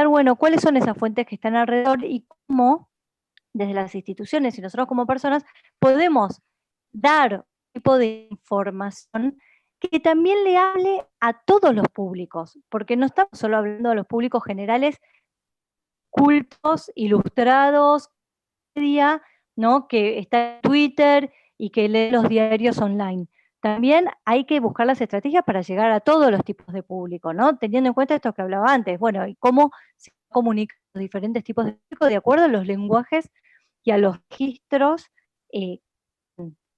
bueno, cuáles son esas fuentes que están alrededor y cómo desde las instituciones y nosotros como personas podemos dar un tipo de información que también le hable a todos los públicos, porque no estamos solo hablando de los públicos generales, cultos, ilustrados, media, ¿no?, que está en Twitter y que lee los diarios online. También hay que buscar las estrategias para llegar a todos los tipos de público, ¿no?, teniendo en cuenta esto que hablaba antes, bueno, y cómo se comunican los diferentes tipos de público de acuerdo a los lenguajes y a los registros,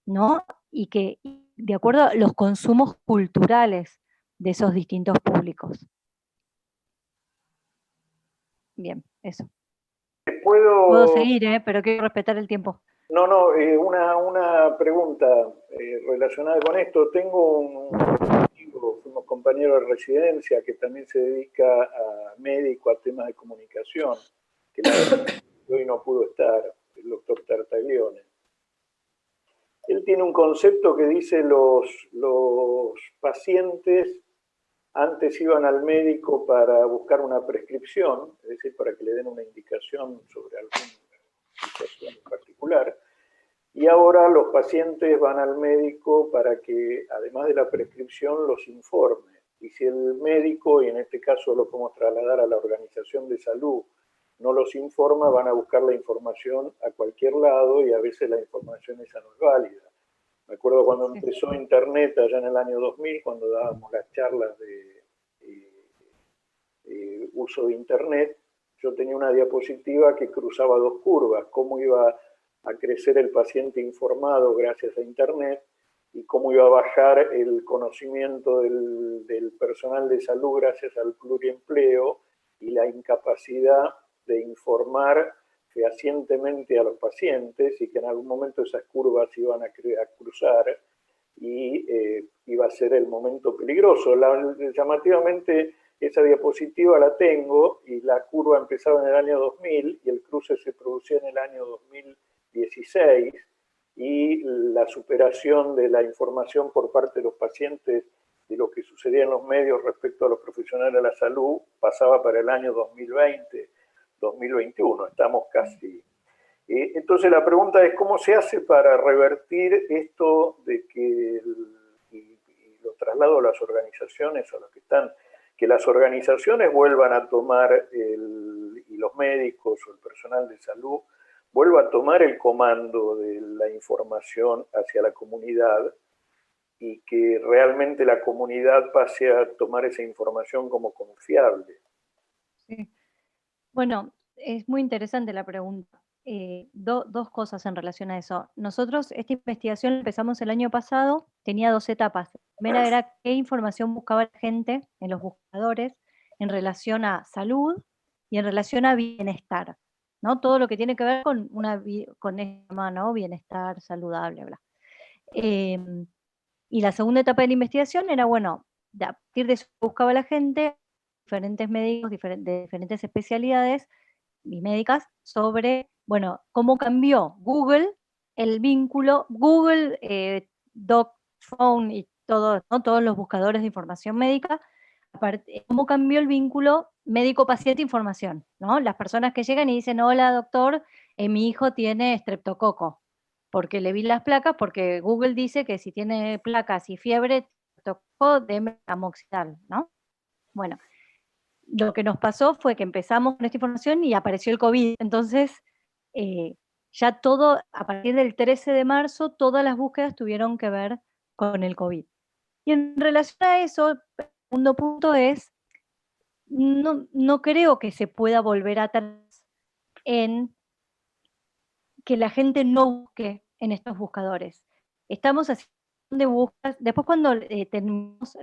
¿no?, y que de acuerdo a los consumos culturales de esos distintos públicos. Bien, eso. Puedo seguir, pero quiero respetar el tiempo. No, una pregunta relacionada con esto. Tengo un amigo, fuimos compañeros de residencia, que también se dedica a médico, a temas de comunicación, que hoy no pudo estar, el doctor Tartaglione. Él tiene un concepto que dice los pacientes antes iban al médico para buscar una prescripción, es decir, para que le den una indicación sobre alguna situación en particular, y ahora los pacientes van al médico para que, además de la prescripción, los informe. Y si el médico, y en este caso lo podemos trasladar a la Organización de Salud, no los informa, van a buscar la información a cualquier lado y a veces la información esa no es válida. Me acuerdo cuando empezó Internet allá en el año 2000, cuando dábamos las charlas de uso de Internet, yo tenía una diapositiva que cruzaba dos curvas, cómo iba a crecer el paciente informado gracias a Internet y cómo iba a bajar el conocimiento del personal de salud gracias al pluriempleo y la incapacidad de informar fehacientemente a los pacientes, y que en algún momento esas curvas iban a cruzar y iba a ser el momento peligroso. Llamativamente esa diapositiva la tengo y la curva empezaba en el año 2000 y el cruce se producía en el año 2016 y la superación de la información por parte de los pacientes de lo que sucedía en los medios respecto a los profesionales de la salud pasaba para el año 2020, 2021, estamos casi. Entonces la pregunta es, ¿cómo se hace para revertir esto de que, y lo traslado a las organizaciones, a los que están, que las organizaciones vuelvan a tomar, y los médicos o el personal de salud, vuelva a tomar el comando de la información hacia la comunidad y que realmente la comunidad pase a tomar esa información como confiable? Sí. Bueno, es muy interesante la pregunta. Dos cosas en relación a eso. Nosotros esta investigación la empezamos el año pasado, tenía 2 etapas. primera era qué información buscaba la gente en los buscadores en relación a salud y en relación a bienestar, ¿no? Todo lo que tiene que ver con con este tema, ¿no? Bienestar saludable, bla. Y la segunda etapa de la investigación era, bueno, a partir de eso que buscaba la gente, diferentes médicos de diferentes especialidades y médicas, sobre, bueno, cómo cambió Google el vínculo, Google, Doc, Phone y todo, ¿no? Todos los buscadores de información médica, cómo cambió el vínculo médico-paciente-información, ¿no? Las personas que llegan y dicen, hola doctor, mi hijo tiene estreptococo, porque le vi las placas, porque Google dice que si tiene placas y fiebre, estreptococo, deme amoxicilina, ¿no? Bueno, lo que nos pasó fue que empezamos con esta información y apareció el COVID. Entonces, ya todo, a partir del 13 de marzo, todas las búsquedas tuvieron que ver con el COVID. Y en relación a eso, el segundo punto es, no creo que se pueda volver atrás en que la gente no busque en estos buscadores. Estamos haciendo de búsquedas. Después cuando tenemos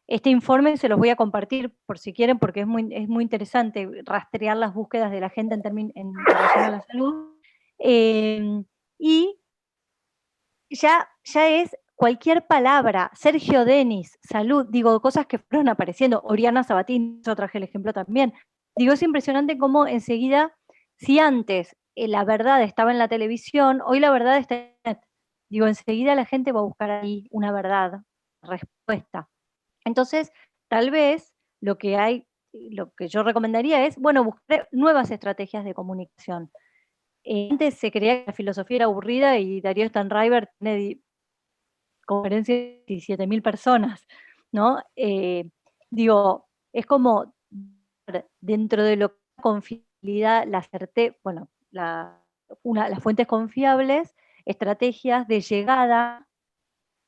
este informe se los voy a compartir por si quieren, porque es muy interesante rastrear las búsquedas de la gente en relación a la salud. Y ya es cualquier palabra, Sergio Denis, salud, digo, cosas que fueron apareciendo, Oriana Sabatini, yo traje el ejemplo también. Digo, es impresionante cómo enseguida, si antes la verdad estaba en la televisión, hoy la verdad está en internet. Digo, enseguida la gente va a buscar ahí una verdad, respuesta. Entonces, tal vez lo que yo recomendaría es, bueno, buscar nuevas estrategias de comunicación. Antes se creía que la filosofía era aburrida y Darío Stanriver tiene conferencias de 17.000 personas, ¿no? Digo, es como dentro de lo que es confiabilidad, las fuentes confiables, estrategias de llegada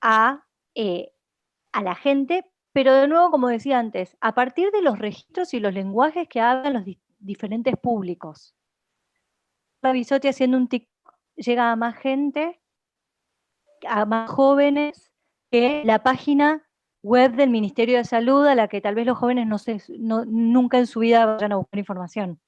a la gente, pero de nuevo, como decía antes, a partir de los registros y los lenguajes que hablan los diferentes públicos. Bisotti haciendo un TikTok llega a más gente, a más jóvenes que la página web del Ministerio de Salud, a la que tal vez los jóvenes nunca en su vida vayan a buscar información.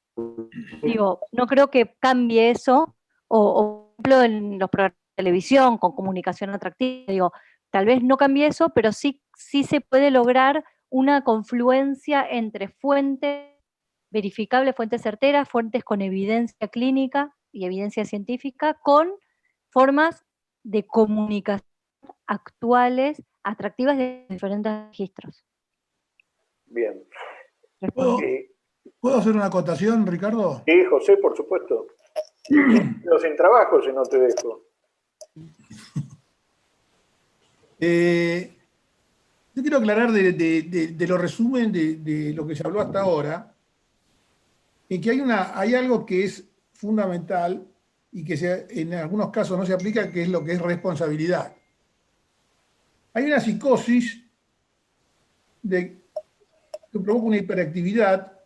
Digo, no creo que cambie eso, o por ejemplo en los programas de televisión con comunicación atractiva, digo, tal vez no cambie eso, pero sí se puede lograr una confluencia entre fuentes verificables, fuentes certeras, fuentes con evidencia clínica y evidencia científica, con formas de comunicación actuales, atractivas de diferentes registros. Bien. ¿Puedo hacer una acotación, Ricardo? Sí, José, por supuesto. Pero sin trabajo si no te dejo. Yo quiero aclarar de los resumen de lo que se habló hasta ahora, en que hay algo que es fundamental y que en algunos casos no se aplica, que es lo que es responsabilidad. Hay una psicosis que provoca una hiperactividad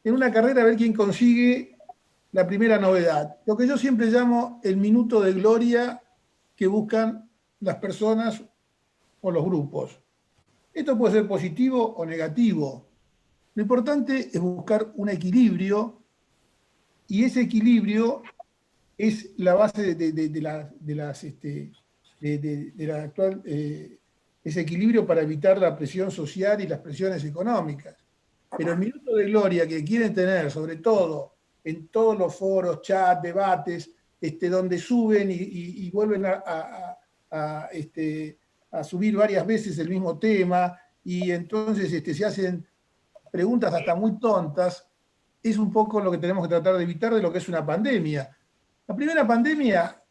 en una carrera a ver quién consigue la primera novedad. Lo que yo siempre llamo el minuto de gloria que buscan las personas o los grupos. Esto puede ser positivo o negativo. Lo importante es buscar un equilibrio, y ese equilibrio es la base de la actual, ese equilibrio para evitar la presión social y las presiones económicas. Pero el minuto de gloria que quieren tener, sobre todo en todos los foros, chats, debates, donde suben y vuelven a subir varias veces el mismo tema, y entonces se hacen preguntas hasta muy tontas, es un poco lo que tenemos que tratar de evitar de lo que es una pandemia. La primera pandemia,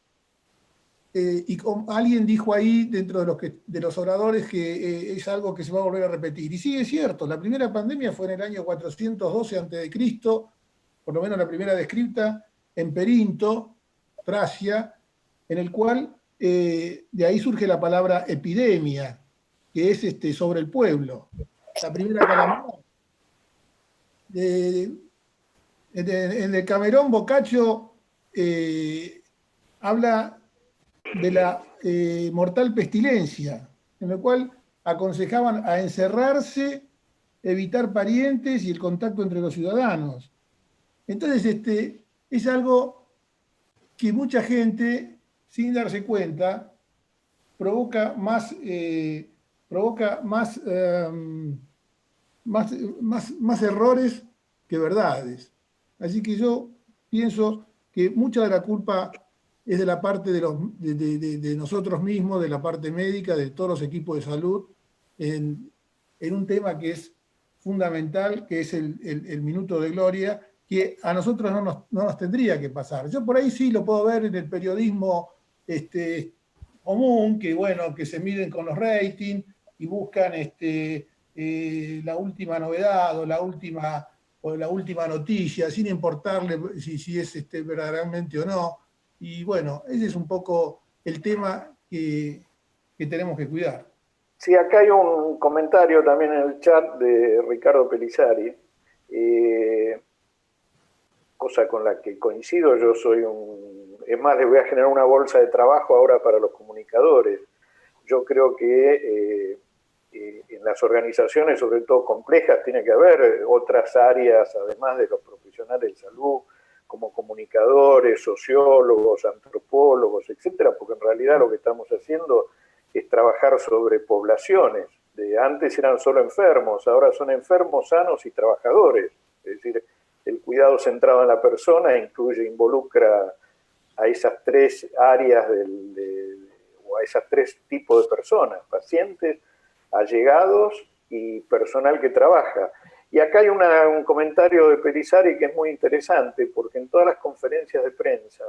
y alguien dijo ahí dentro de los oradores que es algo que se va a volver a repetir. Y sí, es cierto, la primera pandemia fue en el año 412 a.C., por lo menos la primera descrita, en Perinto, Tracia, en el cual de ahí surge la palabra epidemia, que es sobre el pueblo. La primera calamidad. En el Camerón, Boccaccio habla de la mortal pestilencia, en el cual aconsejaban a encerrarse, evitar parientes y el contacto entre los ciudadanos. Entonces, es algo que mucha gente, sin darse cuenta, provoca más errores que verdades. Así que yo pienso que mucha de la culpa es de la parte de nosotros mismos, de la parte médica, de todos los equipos de salud, en un tema que es fundamental, que es el minuto de gloria, que a nosotros no nos tendría que pasar. Yo por ahí sí lo puedo ver en el periodismo común, que bueno, que se miden con los ratings y buscan la última novedad o la última noticia, sin importarle si es verdaderamente o no. Y bueno, ese es un poco el tema que tenemos que cuidar. Sí, acá hay un comentario también en el chat de Ricardo Pelizari, cosa con la que coincido. Yo soy es más, les voy a generar una bolsa de trabajo ahora para los comunicadores. Yo creo que en las organizaciones, sobre todo complejas, tiene que haber otras áreas, además de los profesionales de salud, como comunicadores, sociólogos, antropólogos, etcétera, porque en realidad lo que estamos haciendo es trabajar sobre poblaciones. Antes eran solo enfermos, ahora son enfermos, sanos y trabajadores. Es decir, el cuidado centrado en la persona involucra a esas tres áreas o a esos tres tipos de personas: pacientes, allegados y personal que trabaja. Y acá hay un comentario de Pelizari que es muy interesante, porque en todas las conferencias de prensa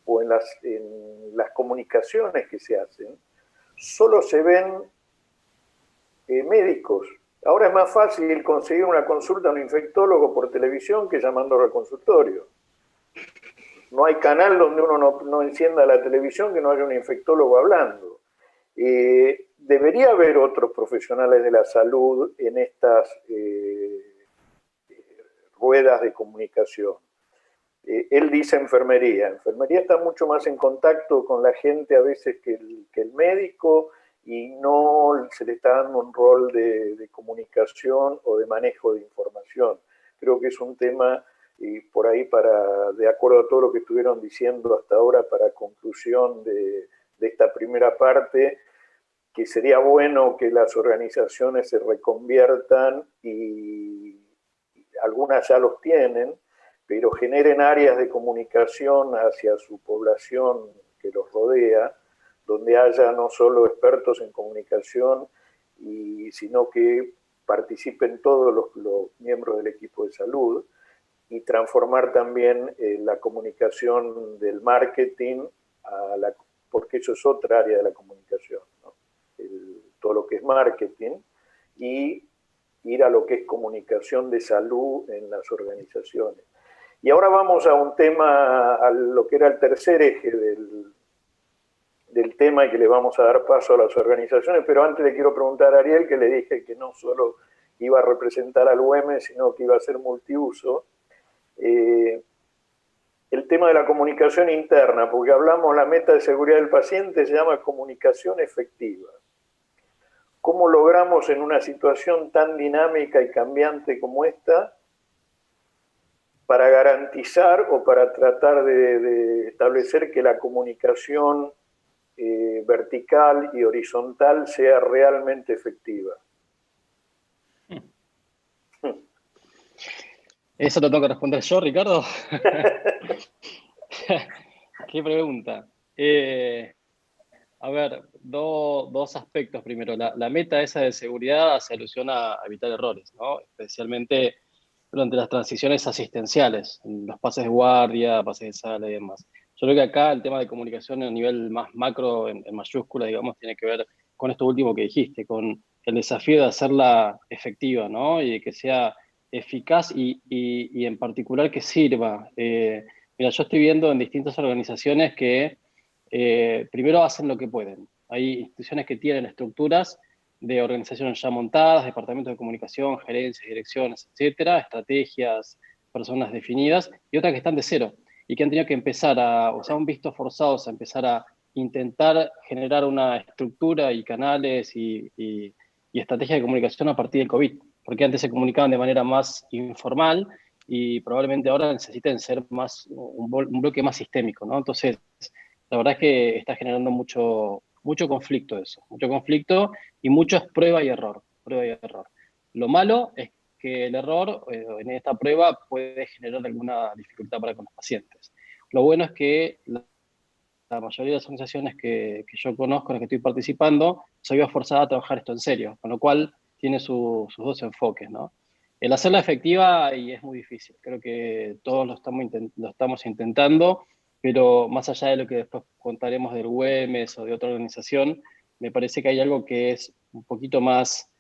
o en las comunicaciones que se hacen, solo se ven médicos. Ahora es más fácil conseguir una consulta a un infectólogo por televisión que llamándolo al consultorio. No hay canal donde uno no encienda la televisión que no haya un infectólogo hablando. Debería haber otros profesionales de la salud en estas ruedas de comunicación. Él dice enfermería. Enfermería está mucho más en contacto con la gente a veces que el médico, y no se le está dando un rol de comunicación o de manejo de información. Creo que es un tema, y por ahí, de acuerdo a todo lo que estuvieron diciendo hasta ahora, para conclusión de esta primera parte, que sería bueno que las organizaciones se reconviertan, y algunas ya los tienen, pero generen áreas de comunicación hacia su población que los rodea, donde haya no solo expertos en comunicación, sino que participen todos los miembros del equipo de salud, y transformar también la comunicación del marketing, porque eso es otra área de la comunicación, ¿no? Todo lo que es marketing, y ir a lo que es comunicación de salud en las organizaciones. Y ahora vamos a un tema, a lo que era el tercer eje del tema, y que le vamos a dar paso a las organizaciones, pero antes le quiero preguntar a Ariel, que le dije que no solo iba a representar al UEM, sino que iba a ser multiuso, el tema de la comunicación interna, porque hablamos, la meta de seguridad del paciente se llama comunicación efectiva. ¿Cómo logramos en una situación tan dinámica y cambiante como esta, para garantizar o para tratar de establecer que la comunicación vertical y horizontal sea realmente efectiva? ¿Eso te toca responder yo, Ricardo? Qué pregunta. A ver, dos aspectos. Primero, la meta esa de seguridad se alusiona a evitar errores, ¿no? Especialmente durante las transiciones asistenciales, los pases de guardia, pases de sala y demás. Yo creo que acá el tema de comunicación a nivel más macro, en mayúscula, digamos, tiene que ver con esto último que dijiste, con el desafío de hacerla efectiva, ¿no? Y de que sea eficaz y en particular que sirva. Mira, yo estoy viendo en distintas organizaciones que primero hacen lo que pueden. Hay instituciones que tienen estructuras de organizaciones ya montadas, departamentos de comunicación, gerencias, direcciones, etcétera, estrategias, personas definidas, y otras que están de cero y que han tenido que empezar o se han visto forzados a empezar a intentar generar una estructura y canales y estrategias de comunicación a partir del COVID, porque antes se comunicaban de manera más informal y probablemente ahora necesiten ser más un bloque más sistémico, ¿no? Entonces, la verdad es que está generando mucho conflicto eso, mucho conflicto y mucho prueba y error, prueba y error. Lo malo es que el error en esta prueba puede generar alguna dificultad para con los pacientes. Lo bueno es que la mayoría de las organizaciones que yo conozco, en las que estoy participando, se vio forzada a trabajar esto en serio, con lo cual tiene sus dos enfoques, ¿no? El hacerla efectiva y es muy difícil, creo que todos lo estamos intentando, pero más allá de lo que después contaremos del WEMES o de otra organización, me parece que hay algo que es un poquito más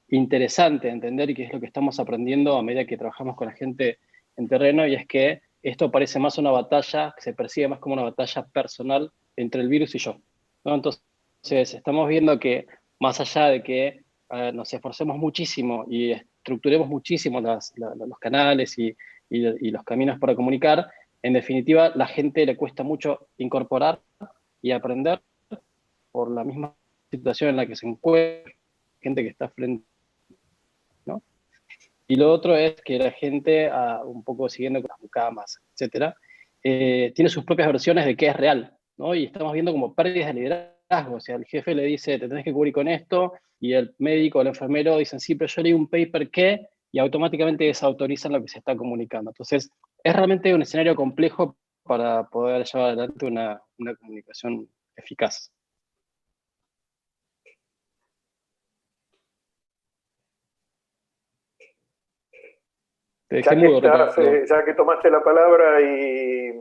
interesante de entender y que es lo que estamos aprendiendo a medida que trabajamos con la gente en terreno, y es que esto parece más una batalla, que se percibe más como una batalla personal entre el virus y yo, ¿no? Entonces, estamos viendo que más allá de que nos esforcemos muchísimo y estructuremos muchísimo los canales y los caminos para comunicar, en definitiva, la gente le cuesta mucho incorporar y aprender por la misma situación en la que se encuentra, gente que está frente, ¿no? Y lo otro es que la gente, un poco siguiendo con las mucamas, etcétera, tiene sus propias versiones de qué es real, ¿no? Y estamos viendo como pérdidas de liderazgo. O sea, el jefe le dice, te tenés que cubrir con esto, y el médico o el enfermero dicen, sí, pero yo leí un paper que, y automáticamente desautorizan lo que se está comunicando. Entonces, es realmente un escenario complejo para poder llevar adelante una comunicación eficaz. Ya que tomaste la palabra y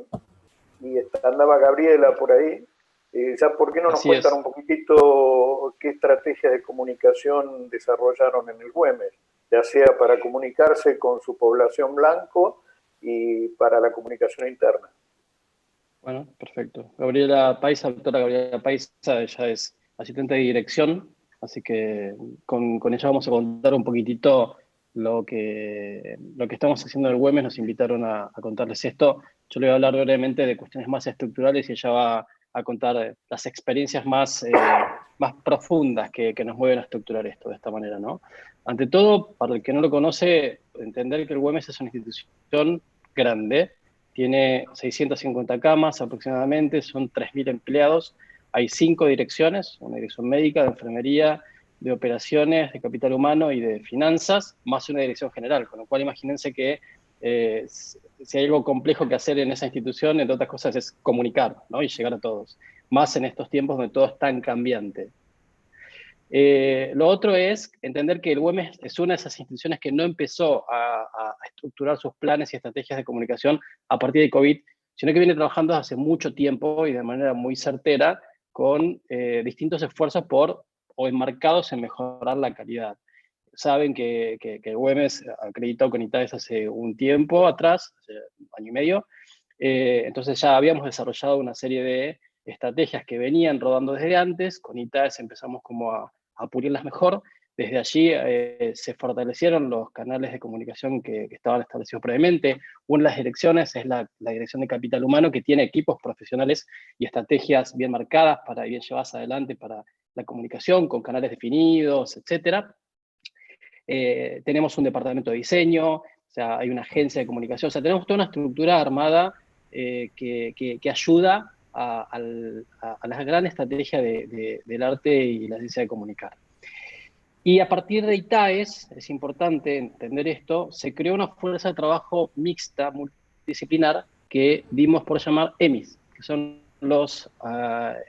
andaba Gabriela por ahí, ya ¿por qué no nos cuentan un poquitito qué estrategias de comunicación desarrollaron en el WEMES, ya sea para comunicarse con su población blanco y para la comunicación interna? Bueno, perfecto. Gabriela Paisa, doctora Gabriela Paisa, ella es asistente de dirección, así que con ella vamos a contar un poquitito lo que estamos haciendo en el WEMES. Nos invitaron a contarles esto. Yo le voy a hablar brevemente de cuestiones más estructurales y ella va a contar las experiencias más profundas que nos mueven a estructurar esto de esta manera, ¿no? Ante todo, para el que no lo conoce, entender que el WEMES es una institución grande, tiene 650 camas aproximadamente, son 3.000 empleados, hay 5 direcciones, una dirección médica, de enfermería, de operaciones, de capital humano y de finanzas, más una dirección general, con lo cual imagínense que si hay algo complejo que hacer en esa institución, entre otras cosas, es comunicar, ¿no? Y llegar a todos, más en estos tiempos donde todo es tan cambiante. Lo otro es entender que el WEMES es una de esas instituciones que no empezó a estructurar sus planes y estrategias de comunicación a partir de COVID, sino que viene trabajando hace mucho tiempo y de manera muy certera con distintos esfuerzos o enmarcados en mejorar la calidad. Saben que el WEMES acreditó con ITAES hace un tiempo atrás, hace un año y medio, entonces ya habíamos desarrollado una serie de estrategias que venían rodando desde antes. Con ITAES empezamos como a pulirlas mejor. Desde allí se fortalecieron los canales de comunicación que estaban establecidos previamente. Una de las direcciones es la dirección de capital humano, que tiene equipos profesionales y estrategias bien marcadas para bien llevadas adelante para la comunicación, con canales definidos, etc. Tenemos un departamento de diseño, o sea, hay una agencia de comunicación, o sea, tenemos toda una estructura armada que ayuda a la gran estrategia del arte y la ciencia de comunicar. Y a partir de ITAES, es importante entender esto, se creó una fuerza de trabajo mixta, multidisciplinar, que dimos por llamar EMIS, que son los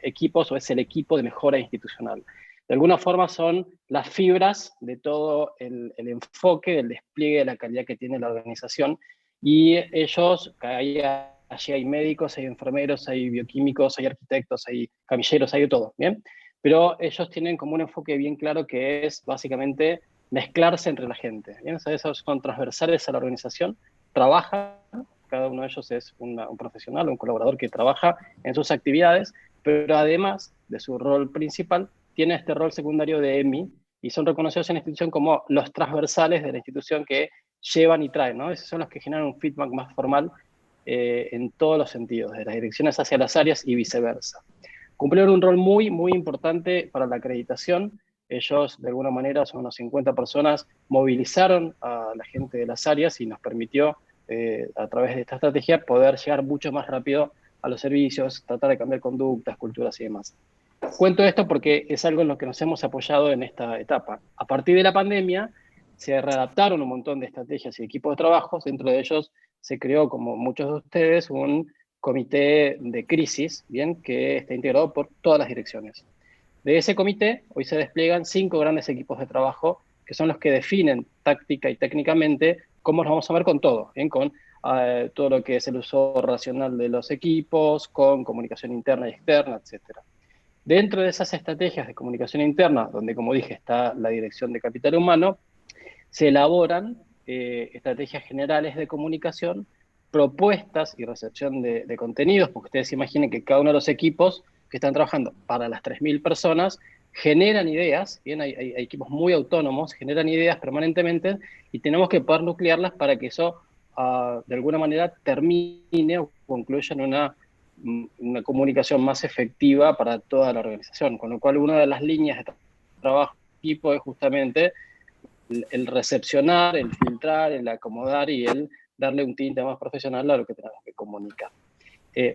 equipos, o es el equipo de mejora institucional. De alguna forma son las fibras de todo el enfoque del despliegue de la calidad que tiene la organización, y ellos, allí hay médicos, hay enfermeros, hay bioquímicos, hay arquitectos, hay camilleros, hay de todo, ¿bien? Pero ellos tienen como un enfoque bien claro que es básicamente mezclarse entre la gente, ¿bien? O sea, esos son transversales a la organización, trabajan, cada uno de ellos es un profesional, un colaborador que trabaja en sus actividades, pero además de su rol principal, tiene este rol secundario de EMI, y son reconocidos en la institución como los transversales de la institución que llevan y traen, ¿no? Esos son los que generan un feedback más formal en todos los sentidos, de las direcciones hacia las áreas y viceversa. Cumplieron un rol muy, muy importante para la acreditación. Ellos, de alguna manera, son unos 50 personas, movilizaron a la gente de las áreas y nos permitió, a través de esta estrategia, poder llegar mucho más rápido a los servicios, tratar de cambiar conductas, culturas y demás. Cuento esto porque es algo en lo que nos hemos apoyado en esta etapa. A partir de la pandemia, se readaptaron un montón de estrategias y equipos de trabajo. Dentro de ellos se creó, como muchos de ustedes, un comité de crisis, bien, que está integrado por todas las direcciones. De ese comité, hoy se despliegan 5 grandes equipos de trabajo, que son los que definen táctica y técnicamente cómo nos vamos a ver con todo, bien, con todo lo que es el uso racional de los equipos, con comunicación interna y externa, etc. Dentro de esas estrategias de comunicación interna, donde, como dije, está la dirección de capital humano, se elaboran estrategias generales de comunicación, propuestas y recepción de contenidos, porque ustedes imaginen que cada uno de los equipos que están trabajando para las 3.000 personas generan ideas, bien, hay equipos muy autónomos, generan ideas permanentemente y tenemos que poder nuclearlas para que eso de alguna manera termine o concluya en una comunicación más efectiva para toda la organización, con lo cual una de las líneas de trabajo equipo es justamente el recepcionar, el filtrar, el acomodar y el darle un tinte más profesional a lo que tenemos que comunicar.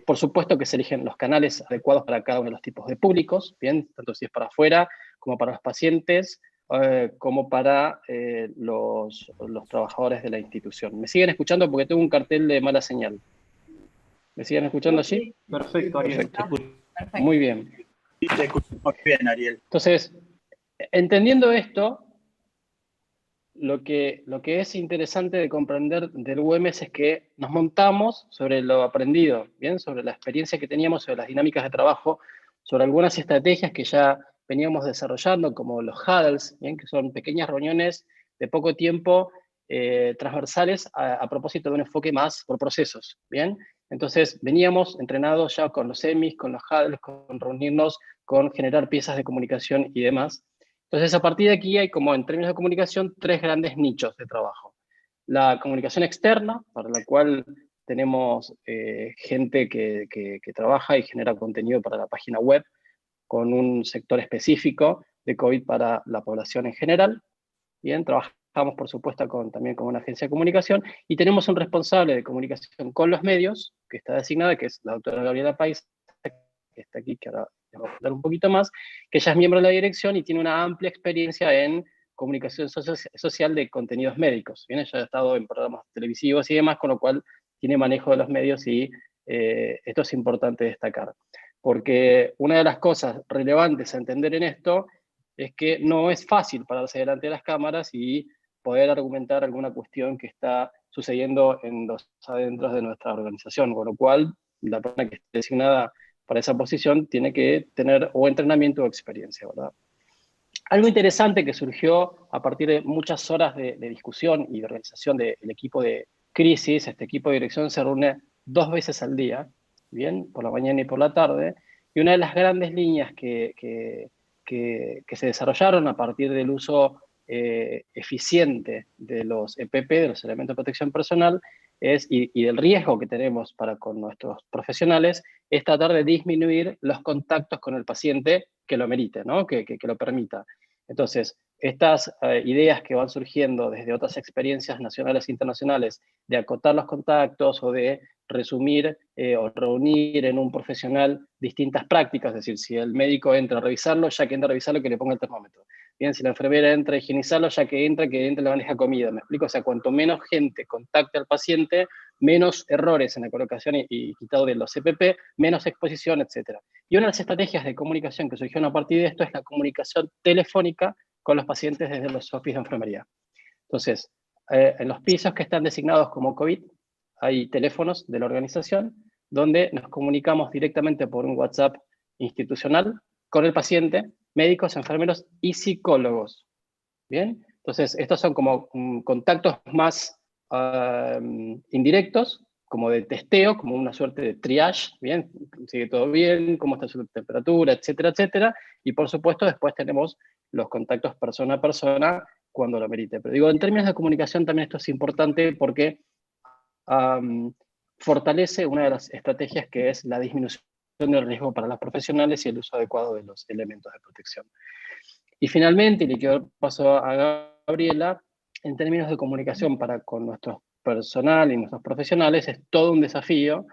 Por supuesto que se eligen los canales adecuados para cada uno de los tipos de públicos, bien, tanto si es para afuera, como para los pacientes, como para los trabajadores de la institución. ¿Me siguen escuchando? Porque tengo un cartel de mala señal. ¿Me siguen escuchando allí? Perfecto, Ariel. Perfecto. Muy bien. Sí, te escucho muy bien, Ariel. Entonces, entendiendo esto, lo que es interesante de comprender del UMS es que nos montamos sobre lo aprendido, ¿bien? Sobre la experiencia que teníamos, sobre las dinámicas de trabajo, sobre algunas estrategias que ya veníamos desarrollando, como los huddles, ¿bien? Que son pequeñas reuniones de poco tiempo, transversales a propósito de un enfoque más por procesos, ¿bien? Entonces veníamos entrenados ya con los semis, con los huddles, con reunirnos, con generar piezas de comunicación y demás. Entonces, a partir de aquí hay, como en términos de comunicación, 3 grandes nichos de trabajo. La comunicación externa, para la cual tenemos gente que trabaja y genera contenido para la página web, con un sector específico de COVID para la población en general. Bien, trabajamos, por supuesto, también con una agencia de comunicación, y tenemos un responsable de comunicación con los medios, que está designada, que es la doctora Gabriela Pais, que está aquí, que ahora les voy a contar un poquito más, que ella es miembro de la dirección y tiene una amplia experiencia en comunicación social de contenidos médicos. Bien, ella ha estado en programas televisivos y demás, con lo cual tiene manejo de los medios y esto es importante destacar. Porque una de las cosas relevantes a entender en esto es que no es fácil pararse delante de las cámaras y poder argumentar alguna cuestión que está sucediendo en los adentros de nuestra organización, con lo cual la persona que esté designada para esa posición tiene que tener o entrenamiento o experiencia, ¿verdad? Algo interesante que surgió a partir de muchas horas de discusión y de organización del equipo de crisis, este equipo de dirección se reúne 2 veces al día, bien, por la mañana y por la tarde, y una de las grandes líneas que se desarrollaron a partir del uso eficiente de los EPP, de los elementos de protección personal, y del riesgo que tenemos para con nuestros profesionales, es tratar de disminuir los contactos con el paciente que lo merite, ¿no? que lo permita. Entonces, estas ideas que van surgiendo desde otras experiencias nacionales e internacionales de acotar los contactos o de resumir o reunir en un profesional distintas prácticas, es decir, si el médico entra a revisarlo, ya que entra a revisarlo, que le ponga el termómetro. Bien, si la enfermera entra a higienizarlo, ya que entra la bandeja de comida. ¿Me explico? O sea, cuanto menos gente contacte al paciente, menos errores en la colocación y quitado de los EPP, menos exposición, etc. Y una de las estrategias de comunicación que surgieron a partir de esto es la comunicación telefónica con los pacientes desde los office de enfermería. Entonces, en los pisos que están designados como COVID, hay teléfonos de la organización donde nos comunicamos directamente por un WhatsApp institucional con el paciente, médicos, enfermeros y psicólogos. ¿Bien? Entonces, estos son como contactos más indirectos, como de testeo, como una suerte de triage, ¿bien? Sigue todo bien, cómo está su temperatura, etcétera, etcétera. Y por supuesto, después tenemos los contactos persona a persona cuando lo merite. Pero digo, en términos de comunicación también esto es importante porque fortalece una de las estrategias que es la disminución del riesgo para los profesionales y el uso adecuado de los elementos de protección. Y finalmente, le quiero paso a Gabriela, en términos de comunicación para con nuestro personal y nuestros profesionales, es todo un desafío.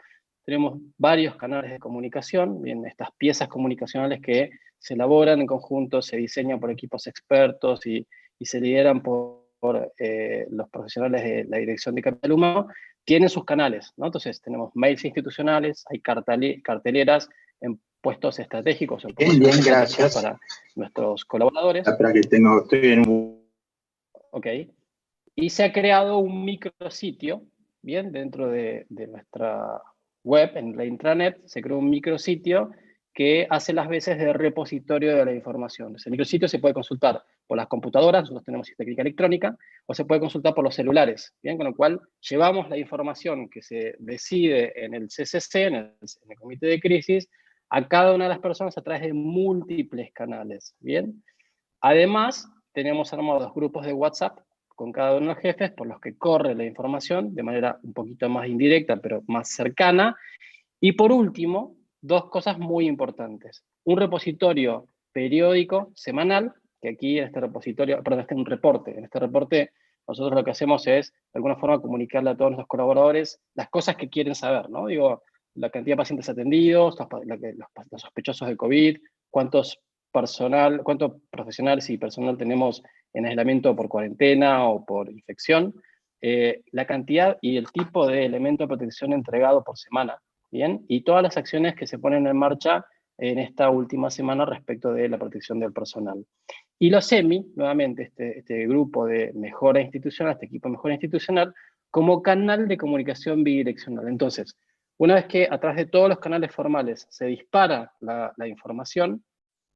Tenemos varios canales de comunicación, bien, estas piezas comunicacionales que se elaboran en conjunto, se diseñan por equipos expertos y se lideran por los profesionales de la Dirección de Capital Humano, tienen sus canales, ¿no? Entonces tenemos mails institucionales, hay carteleras en puestos estratégicos, en Bien, puestos gracias. para nuestros colaboradores. Para que estoy en un... Ok. Y se ha creado un micrositio, bien, dentro de nuestra web, en la intranet, se creó un micrositio que hace las veces de repositorio de la información. Ese micrositio se puede consultar por las computadoras, nosotros tenemos técnica electrónica, o se puede consultar por los celulares, bien, con lo cual llevamos la información que se decide en el CCC, en el Comité de Crisis, a cada una de las personas a través de múltiples canales, bien. Además, tenemos armados grupos de WhatsApp con cada uno de los jefes por los que corre la información de manera un poquito más indirecta, pero más cercana. Y por último, dos cosas muy importantes. Un repositorio periódico, semanal, que aquí en este repositorio, perdón, este es un reporte. En este reporte nosotros lo que hacemos es, de alguna forma, comunicarle a todos nuestros colaboradores las cosas que quieren saber, ¿no? Digo, la cantidad de pacientes atendidos, los sospechosos de COVID, cuántos profesionales y personal tenemos en aislamiento por cuarentena o por infección, la cantidad y el tipo de elemento de protección entregado por semana, ¿bien? Y todas las acciones que se ponen en marcha en esta última semana respecto de la protección del personal. Y los SEMI, nuevamente, este grupo de mejora institucional, este equipo de mejora institucional, como canal de comunicación bidireccional. Entonces, una vez que a través de todos los canales formales se dispara la información,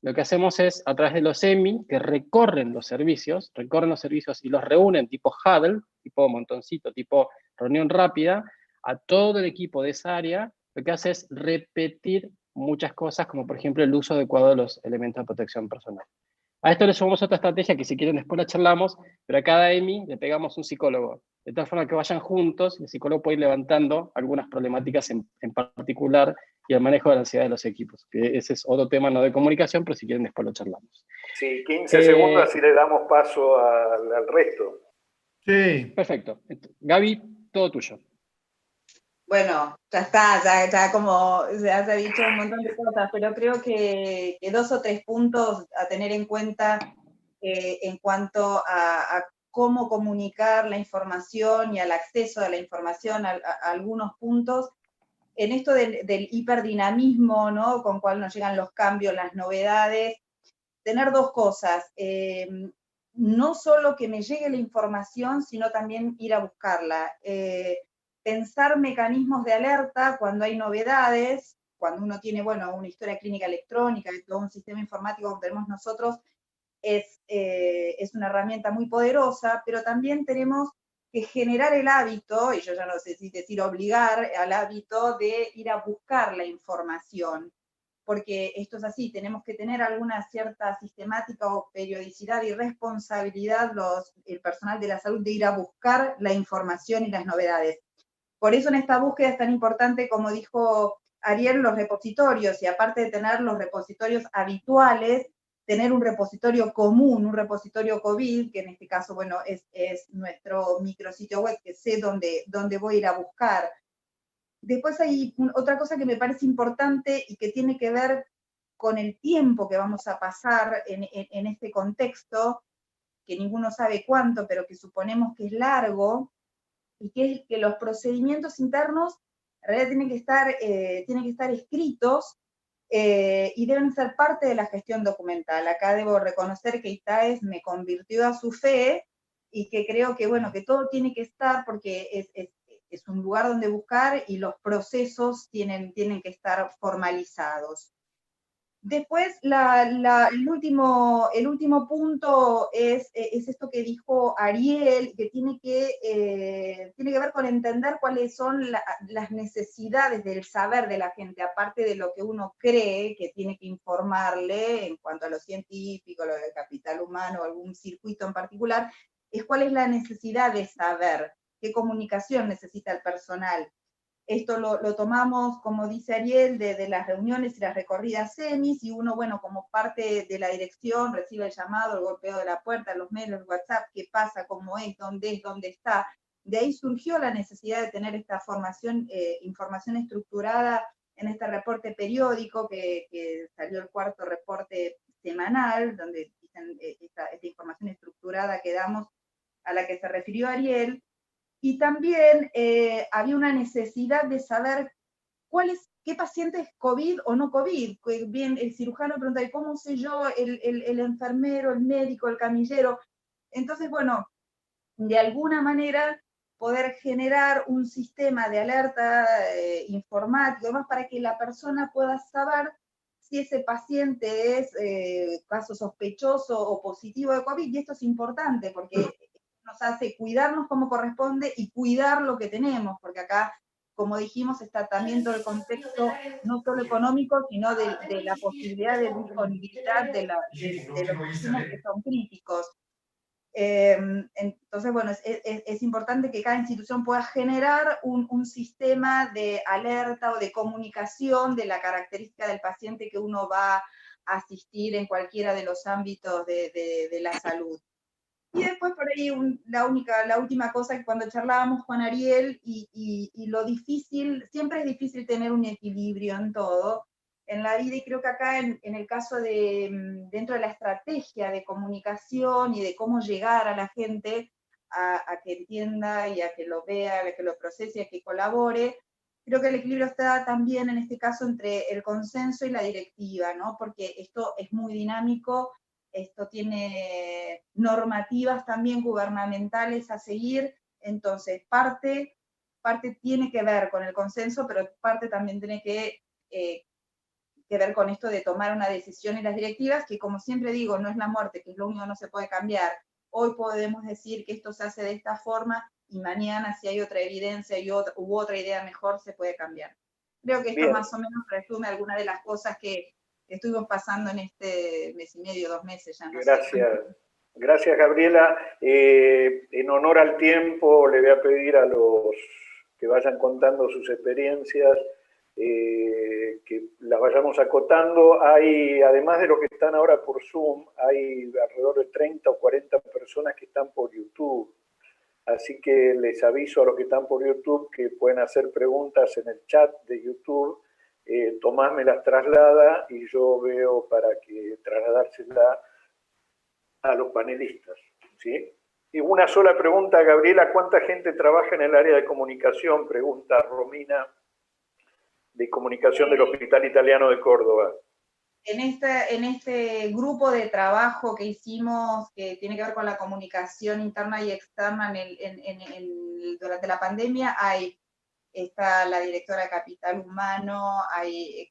lo que hacemos es, a través de los SEMI, que recorren los servicios y los reúnen tipo huddle, tipo montoncito, tipo reunión rápida, a todo el equipo de esa área, lo que hace es repetir muchas cosas, como por ejemplo el uso adecuado de los elementos de protección personal. A esto le sumamos otra estrategia que si quieren después la charlamos, pero a cada EMI le pegamos un psicólogo, de tal forma que vayan juntos y el psicólogo puede ir levantando algunas problemáticas en particular y el manejo de la ansiedad de los equipos. Que ese es otro tema no de comunicación, pero si quieren después lo charlamos. Sí, 15 segundos, así le damos paso al resto. Sí. Perfecto. Gaby, todo tuyo. Bueno, ya está, ya como se ha dicho un montón de cosas, pero creo que 2 o 3 puntos a tener en cuenta en cuanto a cómo comunicar la información y al acceso a la información, a algunos puntos. En esto del hiperdinamismo, ¿no? Con cual nos llegan los cambios, las novedades, tener dos cosas. No solo que me llegue la información, sino también ir a buscarla. Pensar mecanismos de alerta cuando hay novedades, cuando uno tiene, bueno, una historia clínica electrónica, todo un sistema informático como tenemos nosotros, es una herramienta muy poderosa, pero también tenemos que generar el hábito, y yo ya no sé si decir obligar al hábito de ir a buscar la información, porque esto es así, tenemos que tener alguna cierta sistemática o periodicidad y responsabilidad el personal de la salud de ir a buscar la información y las novedades. Por eso en esta búsqueda es tan importante, como dijo Ariel, los repositorios, y aparte de tener los repositorios habituales, tener un repositorio común, un repositorio COVID, que en este caso, bueno, es nuestro micrositio web, que sé dónde voy a ir a buscar. Después hay otra cosa que me parece importante y que tiene que ver con el tiempo que vamos a pasar en este contexto, que ninguno sabe cuánto, pero que suponemos que es largo, y que es que los procedimientos internos en realidad tienen que estar escritos y deben ser parte de la gestión documental. Acá debo reconocer que ITAES me convirtió a su fe y que creo que, bueno, que todo tiene que estar porque es un lugar donde buscar y los procesos tienen que estar formalizados. Después, el último punto es esto que dijo Ariel, que tiene que ver con entender cuáles son las necesidades del saber de la gente, aparte de lo que uno cree que tiene que informarle en cuanto a lo científico, lo del capital humano, algún circuito en particular, es cuál es la necesidad de saber, qué comunicación necesita el personal. Esto lo tomamos, como dice Ariel, de las reuniones y las recorridas semis, y uno, bueno, como parte de la dirección, recibe el llamado, el golpeo de la puerta, los mails, el WhatsApp, qué pasa, cómo es, dónde está. De ahí surgió la necesidad de tener esta información estructurada en este reporte periódico, que salió el 4º reporte semanal, donde dicen esta información estructurada que damos, a la que se refirió Ariel. Y también había una necesidad de saber qué paciente es COVID o no COVID. Bien, el cirujano pregunta, ¿y cómo sé yo? El enfermero, el médico, el camillero. Entonces, bueno, de alguna manera poder generar un sistema de alerta informático, además para que la persona pueda saber si ese paciente es caso sospechoso o positivo de COVID, y esto es importante porque nos hace cuidarnos como corresponde y cuidar lo que tenemos, porque acá, como dijimos, está también todo el contexto no solo económico, sino de la posibilidad de disponibilidad de los insumos que son críticos. Entonces, bueno, es importante que cada institución pueda generar un sistema de alerta o de comunicación de la característica del paciente que uno va a asistir en cualquiera de los ámbitos de la salud. Y después por ahí la última cosa que cuando charlábamos con Ariel y lo difícil, siempre es difícil tener un equilibrio en todo, en la vida, y creo que acá en el caso dentro de la estrategia de comunicación y de cómo llegar a la gente a que entienda y a que lo vea, a que lo procese, a que colabore, creo que el equilibrio está también en este caso entre el consenso y la directiva, ¿no? Porque esto es muy dinámico, esto tiene normativas también gubernamentales a seguir, entonces parte tiene que ver con el consenso, pero parte también tiene que ver con esto de tomar una decisión en las directivas, que como siempre digo, no es la muerte, que es lo único que no se puede cambiar. Hoy podemos decir que esto se hace de esta forma, y mañana si hay otra evidencia u otra idea mejor, se puede cambiar. Creo que esto Bien. más o menos resume algunas de las cosas que estuvimos pasando en este mes y medio, 2 meses ya. No Gracias. Gracias, Gabriela. En honor al tiempo, le voy a pedir a los que vayan contando sus experiencias, que las vayamos acotando. Hay, además de los que están ahora por Zoom, hay alrededor de 30 o 40 personas que están por YouTube. Así que les aviso a los que están por YouTube que pueden hacer preguntas en el chat de YouTube. Tomás me las traslada y yo veo para que trasladársela a los panelistas, ¿sí? Y una sola pregunta, Gabriela, ¿cuánta gente trabaja en el área de comunicación? Pregunta Romina, de comunicación del Hospital Italiano de Córdoba. En este grupo de trabajo que hicimos, que tiene que ver con la comunicación interna y externa durante la pandemia, está la directora de Capital Humano, hay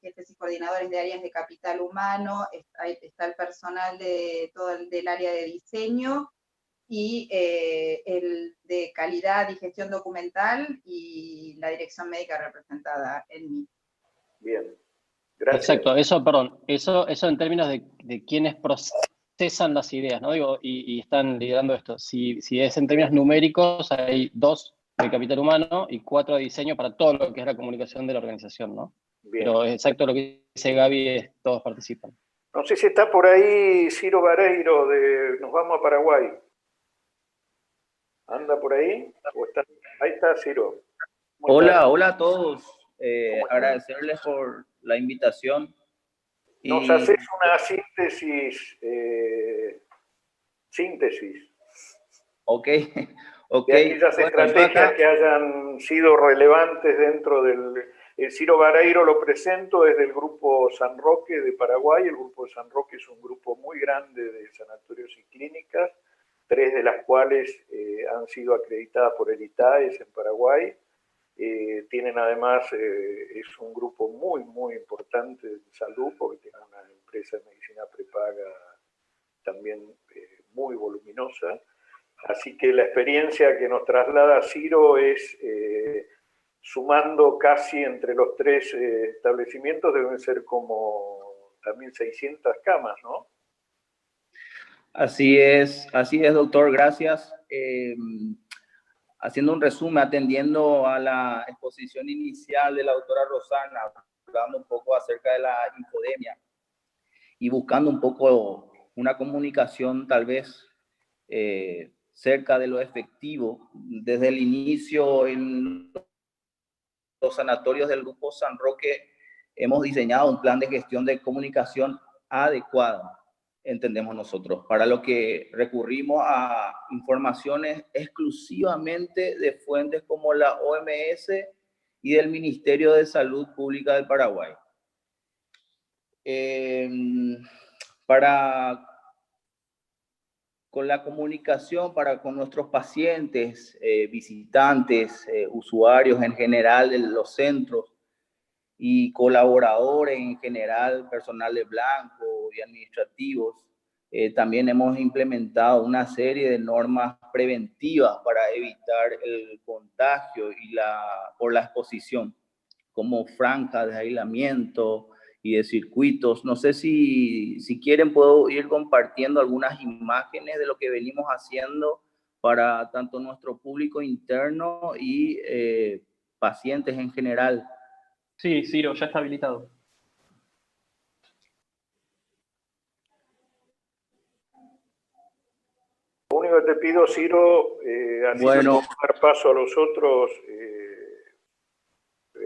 jefes y coordinadores de áreas de Capital Humano, está el personal del área de diseño, y el de calidad y gestión documental, y la dirección médica representada en mí. Bien, gracias. Exacto, eso en términos de quienes procesan las ideas, ¿no? Digo, y están liderando esto. Si es en términos numéricos, hay 2 de capital humano y 4 de diseño para todo lo que es la comunicación de la organización, ¿no? Bien. Pero exacto lo que dice Gaby, todos participan. No sé si está por ahí Ciro Vareiro, Nos Vamos a Paraguay. ¿Anda por ahí? ¿O está? Ahí está Ciro. Hola a todos. Agradecerles por la invitación. Nos haces una síntesis. Ok. De aquellas estrategias que hayan sido relevantes dentro del... Ciro Vareiro lo presento desde el Grupo San Roque de Paraguay. El Grupo San Roque es un grupo muy grande de sanatorios y clínicas, 3 de las cuales han sido acreditadas por el ITAES en Paraguay. Tienen además, es un grupo muy importante de salud, porque tiene una empresa de medicina prepaga también muy voluminosa. Así que la experiencia que nos traslada Ciro es, sumando casi entre los 3 establecimientos, deben ser como también 600 camas, ¿no? Así es, doctor, gracias. haciendo un resumen, atendiendo a la exposición inicial de la doctora Rosana, hablando un poco acerca de la infodemia y buscando un poco una comunicación tal vez cerca de lo efectivo. Desde el inicio en los sanatorios del Grupo San Roque hemos diseñado un plan de gestión de comunicación adecuada, entendemos nosotros, para lo que recurrimos a informaciones exclusivamente de fuentes como la OMS y del Ministerio de Salud Pública del Paraguay. Con la comunicación con nuestros pacientes, visitantes, usuarios en general de los centros y colaboradores en general, personal de blanco y administrativos, también hemos implementado una serie de normas preventivas para evitar el contagio y por la exposición, como franjas de aislamiento y de circuitos. No sé si quieren puedo ir compartiendo algunas imágenes de lo que venimos haciendo para tanto nuestro público interno y pacientes en general. Sí, Ciro, ya está habilitado. Lo único que te pido, Ciro, así bueno, dar paso a los otros,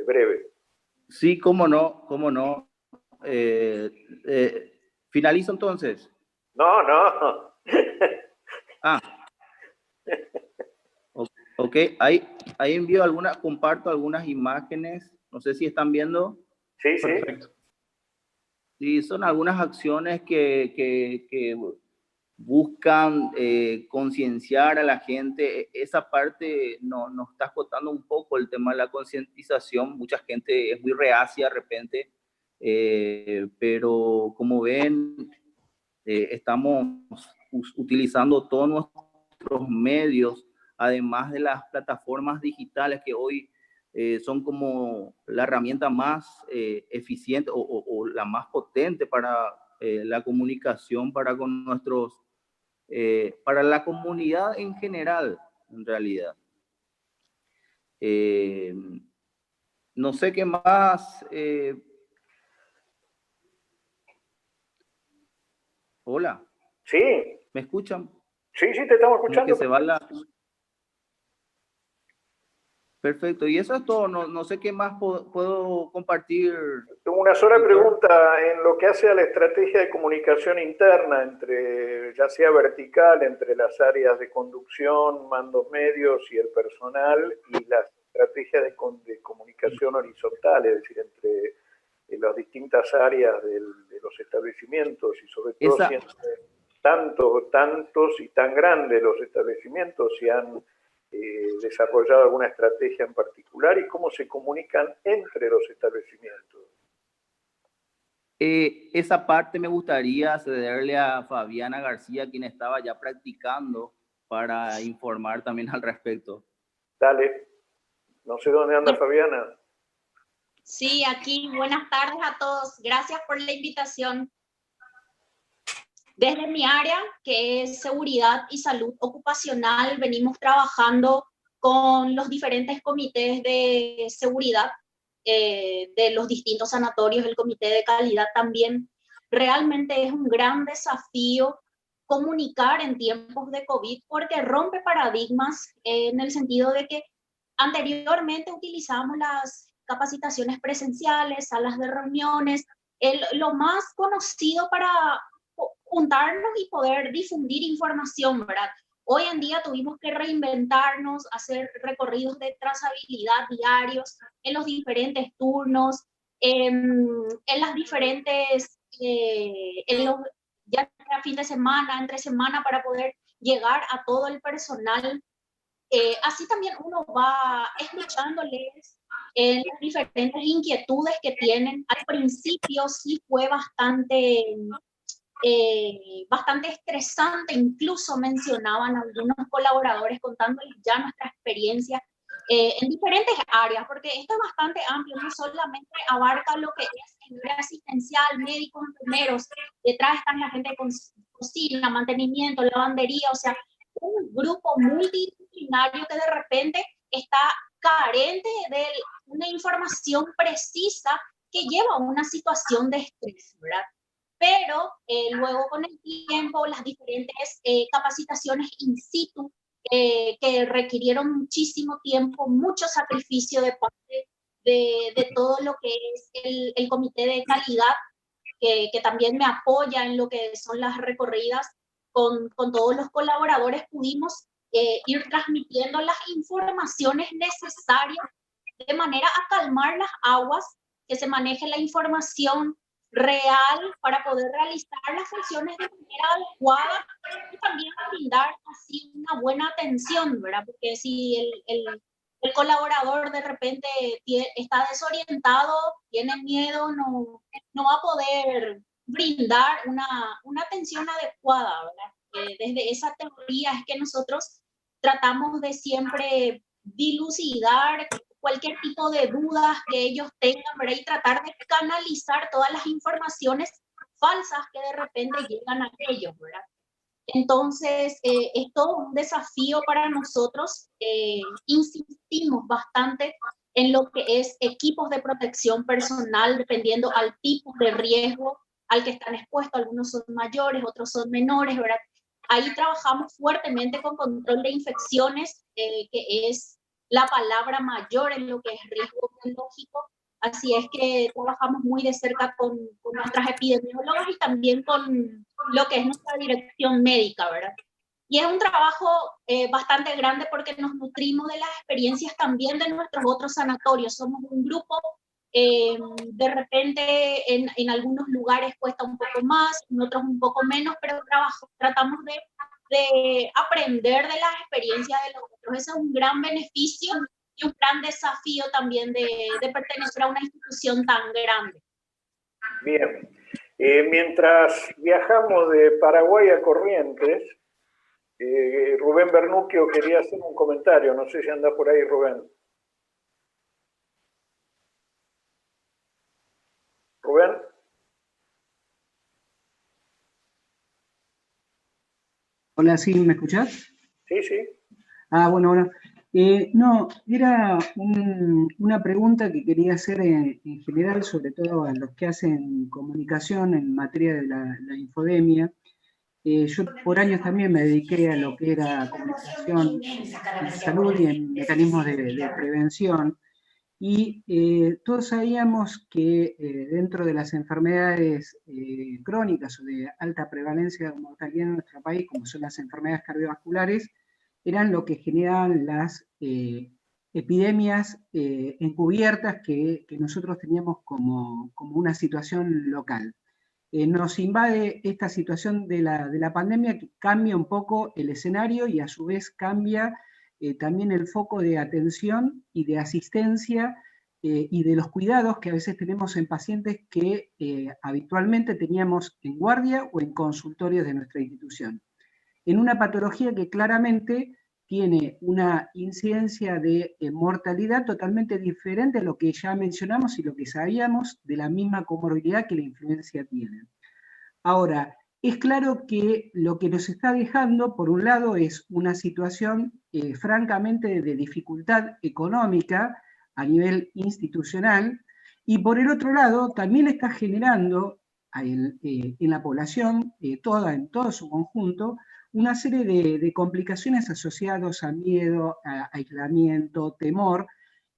breve. Sí, cómo no, cómo no. ¿Finalizo entonces? No. Ok, ahí envío comparto algunas imágenes, no sé si están viendo. Sí. Perfecto. Sí, son algunas acciones que buscan concienciar a la gente. Esa parte nos está acotando un poco el tema de la concientización. Mucha gente es muy reacia de repente, pero como ven, estamos utilizando todos nuestros medios, además de las plataformas digitales que hoy son como la herramienta más eficiente o la más potente para la comunicación para la comunidad en general, en realidad. No sé qué más. Hola. Sí. ¿Me escuchan? Sí, te estamos escuchando. Que se va la... Perfecto, y eso es todo, no sé qué más puedo compartir. Tengo una sola pregunta en lo que hace a la estrategia de comunicación interna, ya sea vertical, entre las áreas de conducción, mandos medios y el personal, y la estrategia de comunicación horizontal, es decir, entre las distintas áreas de los establecimientos, y sobre todo siempre tantos y tan grandes los establecimientos, si han desarrollado alguna estrategia en particular y cómo se comunican entre los establecimientos. Esa parte me gustaría cederle a Fabiana García, quien estaba ya practicando, para informar también al respecto. Dale, no sé dónde anda Fabiana. Sí, aquí, buenas tardes a todos, gracias por la invitación. Desde mi área, que es seguridad y salud ocupacional, venimos trabajando con los diferentes comités de seguridad de los distintos sanatorios, el comité de calidad también. Realmente es un gran desafío comunicar en tiempos de COVID porque rompe paradigmas en el sentido de que anteriormente utilizábamos las capacitaciones presenciales, salas de reuniones, lo más conocido para juntarnos y poder difundir información, ¿verdad? Hoy en día tuvimos que reinventarnos, hacer recorridos de trazabilidad diarios en los diferentes turnos, en las diferentes, ya sea fin de semana, entre semana, para poder llegar a todo el personal. Así también uno va escuchándoles las diferentes inquietudes que tienen. Al principio sí fue bastante estresante, incluso mencionaban algunos colaboradores contándoles ya nuestra experiencia en diferentes áreas, porque esto es bastante amplio, no solamente abarca lo que es el área asistencial, médicos, enfermeros, detrás están la gente de cocina, mantenimiento, lavandería, o sea, un grupo multidisciplinario que de repente está carente de una información precisa que lleva a una situación de estrés, ¿verdad? Pero luego con el tiempo, las diferentes capacitaciones in situ que requirieron muchísimo tiempo, mucho sacrificio de parte de todo lo que es el comité de calidad, que también me apoya en lo que son las recorridas con todos los colaboradores, pudimos ir transmitiendo las informaciones necesarias de manera a calmar las aguas, que se maneje la información real para poder realizar las funciones de manera adecuada y también brindar así una buena atención, ¿verdad? Porque si el colaborador de repente está desorientado, tiene miedo, no va a poder brindar una atención adecuada, ¿verdad? Desde esa teoría es que nosotros tratamos de siempre dilucidar cualquier tipo de dudas que ellos tengan, ¿verdad? Y tratar de canalizar todas las informaciones falsas que de repente llegan a ellos, ¿verdad? Entonces, es todo un desafío para nosotros. Insistimos bastante en lo que es equipos de protección personal, dependiendo al tipo de riesgo al que están expuestos. Algunos son mayores, otros son menores, ¿verdad? Ahí trabajamos fuertemente con control de infecciones, que es la palabra mayor en lo que es riesgo biológico. Así es que trabajamos muy de cerca con nuestras epidemiólogas y también con lo que es nuestra dirección médica, ¿verdad? Y es un trabajo bastante grande porque nos nutrimos de las experiencias también de nuestros otros sanatorios. Somos un grupo, de repente en algunos lugares cuesta un poco más, en otros un poco menos, pero tratamos de aprender de las experiencias de los otros. Ese es un gran beneficio y un gran desafío también de pertenecer a una institución tan grande. Bien. Mientras viajamos de Paraguay a Corrientes, Rubén Bernuccio quería hacer un comentario. No sé si anda por ahí, Rubén. ¿Rubén? Hola, ¿sí me escuchás? Sí, sí. Ah, bueno. No, era una pregunta que quería hacer en general, sobre todo a los que hacen comunicación en materia de la infodemia. Yo por años también me dediqué a lo que era comunicación en salud y en mecanismos de prevención. Y todos sabíamos que dentro de las enfermedades crónicas o de alta prevalencia de mortalidad en nuestro país, como son las enfermedades cardiovasculares, eran lo que generaban las epidemias encubiertas que nosotros teníamos como una situación local. Nos invade esta situación de la pandemia que cambia un poco el escenario y a su vez cambia también el foco de atención y de asistencia y de los cuidados que a veces tenemos en pacientes que habitualmente teníamos en guardia o en consultorios de nuestra institución. En una patología que claramente tiene una incidencia de mortalidad totalmente diferente a lo que ya mencionamos y lo que sabíamos de la misma comorbilidad que la influencia tiene. Ahora, es claro que lo que nos está dejando, por un lado, es una situación francamente de dificultad económica a nivel institucional, y por el otro lado, también está generando en la población, en todo su conjunto, una serie de complicaciones asociadas a miedo, a aislamiento, temor,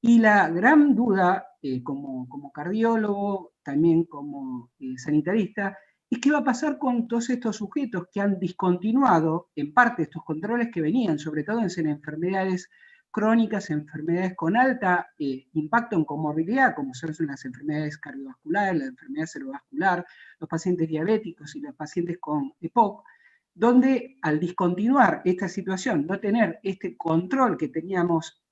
y la gran duda, como cardiólogo, también como sanitarista, es qué va a pasar con todos estos sujetos que han discontinuado en parte estos controles que venían, sobre todo en enfermedades crónicas, enfermedades con alta impacto en comorbilidad, como son las enfermedades cardiovasculares, la enfermedad cerebrovascular, los pacientes diabéticos y los pacientes con EPOC, donde al discontinuar esta situación, no tener este control que teníamos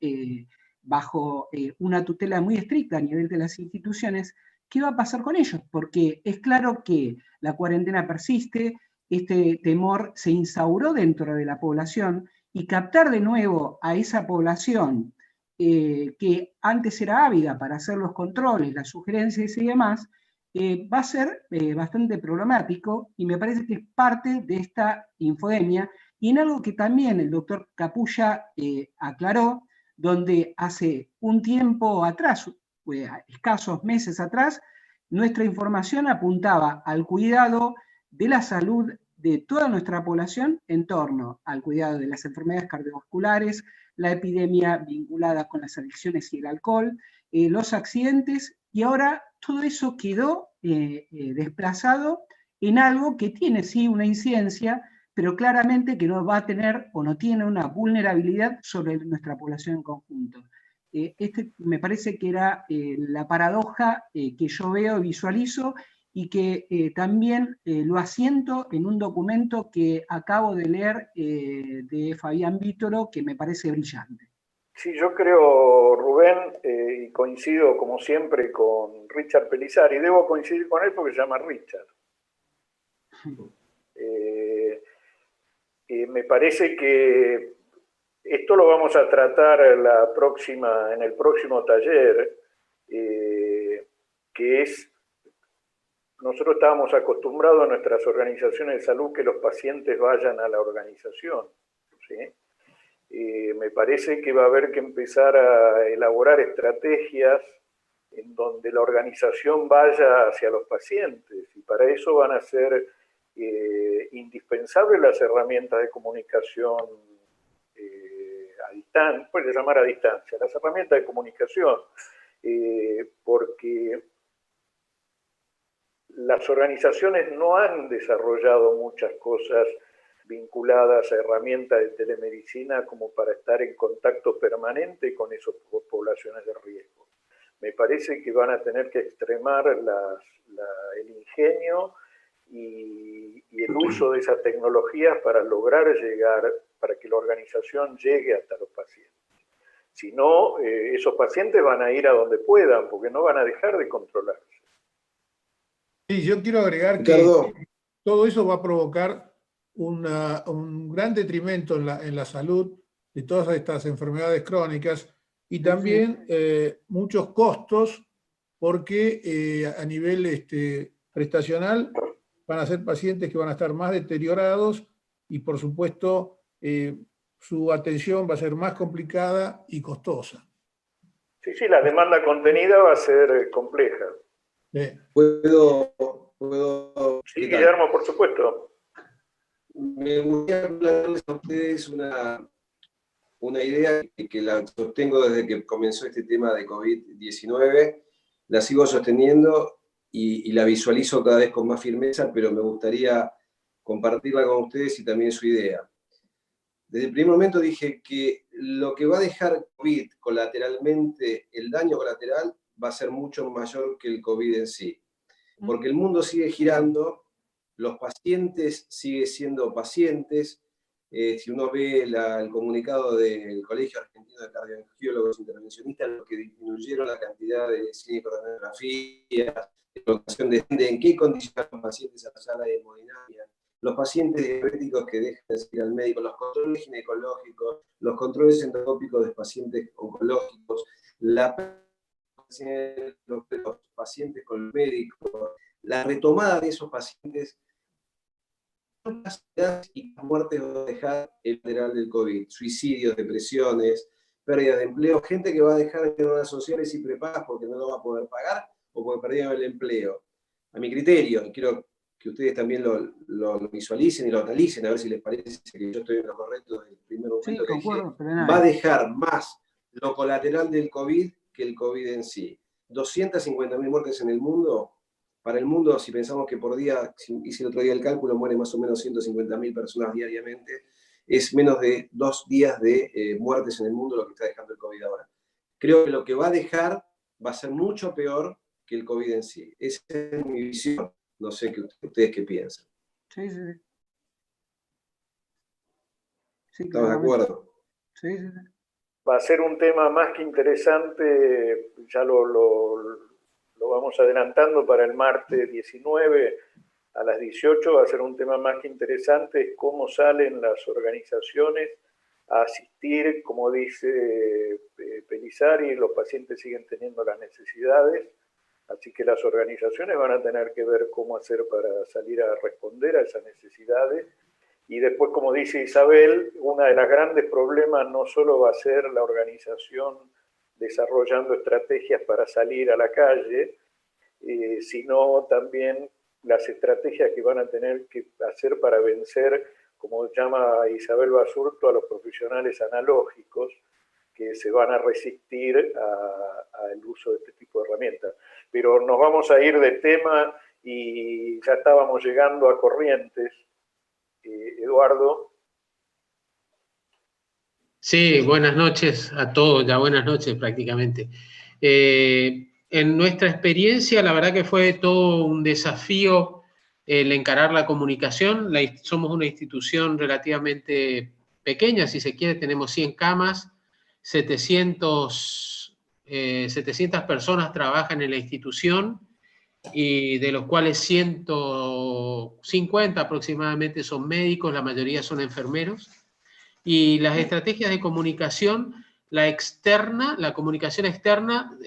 bajo una tutela muy estricta a nivel de las instituciones, ¿qué va a pasar con ellos? Porque es claro que la cuarentena persiste, este temor se instauró dentro de la población, y captar de nuevo a esa población que antes era ávida para hacer los controles, las sugerencias y demás, va a ser bastante problemático, y me parece que es parte de esta infodemia y en algo que también el doctor Capulla aclaró, donde hace un tiempo atrás, escasos meses atrás, nuestra información apuntaba al cuidado de la salud de toda nuestra población en torno al cuidado de las enfermedades cardiovasculares, la epidemia vinculada con las adicciones y el alcohol, los accidentes, y ahora todo eso quedó desplazado en algo que tiene sí una incidencia, pero claramente que no va a tener o no tiene una vulnerabilidad sobre nuestra población en conjunto. Este me parece que era la paradoja que yo veo, visualizo, y que también lo asiento en un documento que acabo de leer de Fabián Vítoro, que me parece brillante. Sí, yo creo, Rubén, y coincido como siempre con Richard Pelizari, debo coincidir con él porque se llama Richard. Me parece que esto lo vamos a tratar en el próximo taller, que es, nosotros estábamos acostumbrados en nuestras organizaciones de salud que los pacientes vayan a la organización, ¿sí? Me parece que va a haber que empezar a elaborar estrategias en donde la organización vaya hacia los pacientes, y para eso van a ser indispensables las herramientas de comunicación a distancia, puede llamar a distancia, las herramientas de comunicación, porque las organizaciones no han desarrollado muchas cosas vinculadas a herramientas de telemedicina como para estar en contacto permanente con esas poblaciones de riesgo. Me parece que van a tener que extremar el ingenio y el uso de esas tecnologías para lograr llegar, para que la organización llegue hasta los pacientes. Si no, esos pacientes van a ir a donde puedan, porque no van a dejar de controlarse. Sí, yo quiero agregar que todo eso va a provocar un gran detrimento en la salud de todas estas enfermedades crónicas y también muchos costos, porque a nivel prestacional van a ser pacientes que van a estar más deteriorados y, por supuesto, su atención va a ser más complicada y costosa. Sí, la demanda contenida va a ser compleja. ¿Puedo sí, Guillermo, por supuesto. Me gustaría hablarles a ustedes una idea que la sostengo desde que comenzó este tema de COVID-19, la sigo sosteniendo y la visualizo cada vez con más firmeza, pero me gustaría compartirla con ustedes y también su idea. Desde el primer momento dije que lo que va a dejar COVID colateralmente, el daño colateral, va a ser mucho mayor que el COVID en sí. Porque el mundo sigue girando, los pacientes siguen siendo pacientes. Si uno ve el comunicado del Colegio Argentino de Cardiólogos Intervencionistas, los que disminuyeron la cantidad de cinecoronografías, de colocación de en qué condiciones los pacientes a la sala de hemodinamia, los pacientes diabéticos que dejan de ir al médico, los controles ginecológicos, los controles endoscópicos de pacientes oncológicos, los pacientes con médicos, la retomada de esos pacientes y las muertes va a dejar el lateral del COVID, suicidios, depresiones, pérdida de empleo, gente que va a dejar de tener obras sociales y prepagas porque no lo va a poder pagar o porque perdieron el empleo. A mi criterio, y quiero que ustedes también lo visualicen y lo analicen, a ver si les parece que yo estoy en lo correcto desde el primer momento que dije, va a dejar más lo colateral del COVID que el COVID en sí. 250.000 muertes en el mundo. Para el mundo, si pensamos que por día, hice el otro día el cálculo, mueren más o menos 150.000 personas diariamente, es menos de 2 días de muertes en el mundo lo que está dejando el COVID ahora. Creo que lo que va a dejar va a ser mucho peor que el COVID en sí. Esa es mi visión. No sé ustedes qué piensan. Sí. ¿Estamos de acuerdo? Sí. Va a ser un tema más que interesante, ya lo vamos adelantando para el martes 19 a las 18, va a ser un tema más que interesante, es cómo salen las organizaciones a asistir, como dice Pelizari, los pacientes siguen teniendo las necesidades, así que las organizaciones van a tener que ver cómo hacer para salir a responder a esas necesidades Y después, como dice Isabel, uno de los grandes problemas no solo va a ser la organización desarrollando estrategias para salir a la calle, sino también las estrategias que van a tener que hacer para vencer, como llama Isabel Basurto, a los profesionales analógicos, que se van a resistir al uso de este tipo de herramientas. Pero nos vamos a ir de tema y ya estábamos llegando a Corrientes. Eduardo. Sí, buenas noches a todos, ya buenas noches prácticamente. En nuestra experiencia, la verdad que fue todo un desafío el encarar la comunicación. Somos una institución relativamente pequeña, si se quiere, tenemos 100 camas, 700 personas trabajan en la institución, y de los cuales 150 aproximadamente son médicos, la mayoría son enfermeros. Y las estrategias de comunicación, la comunicación externa,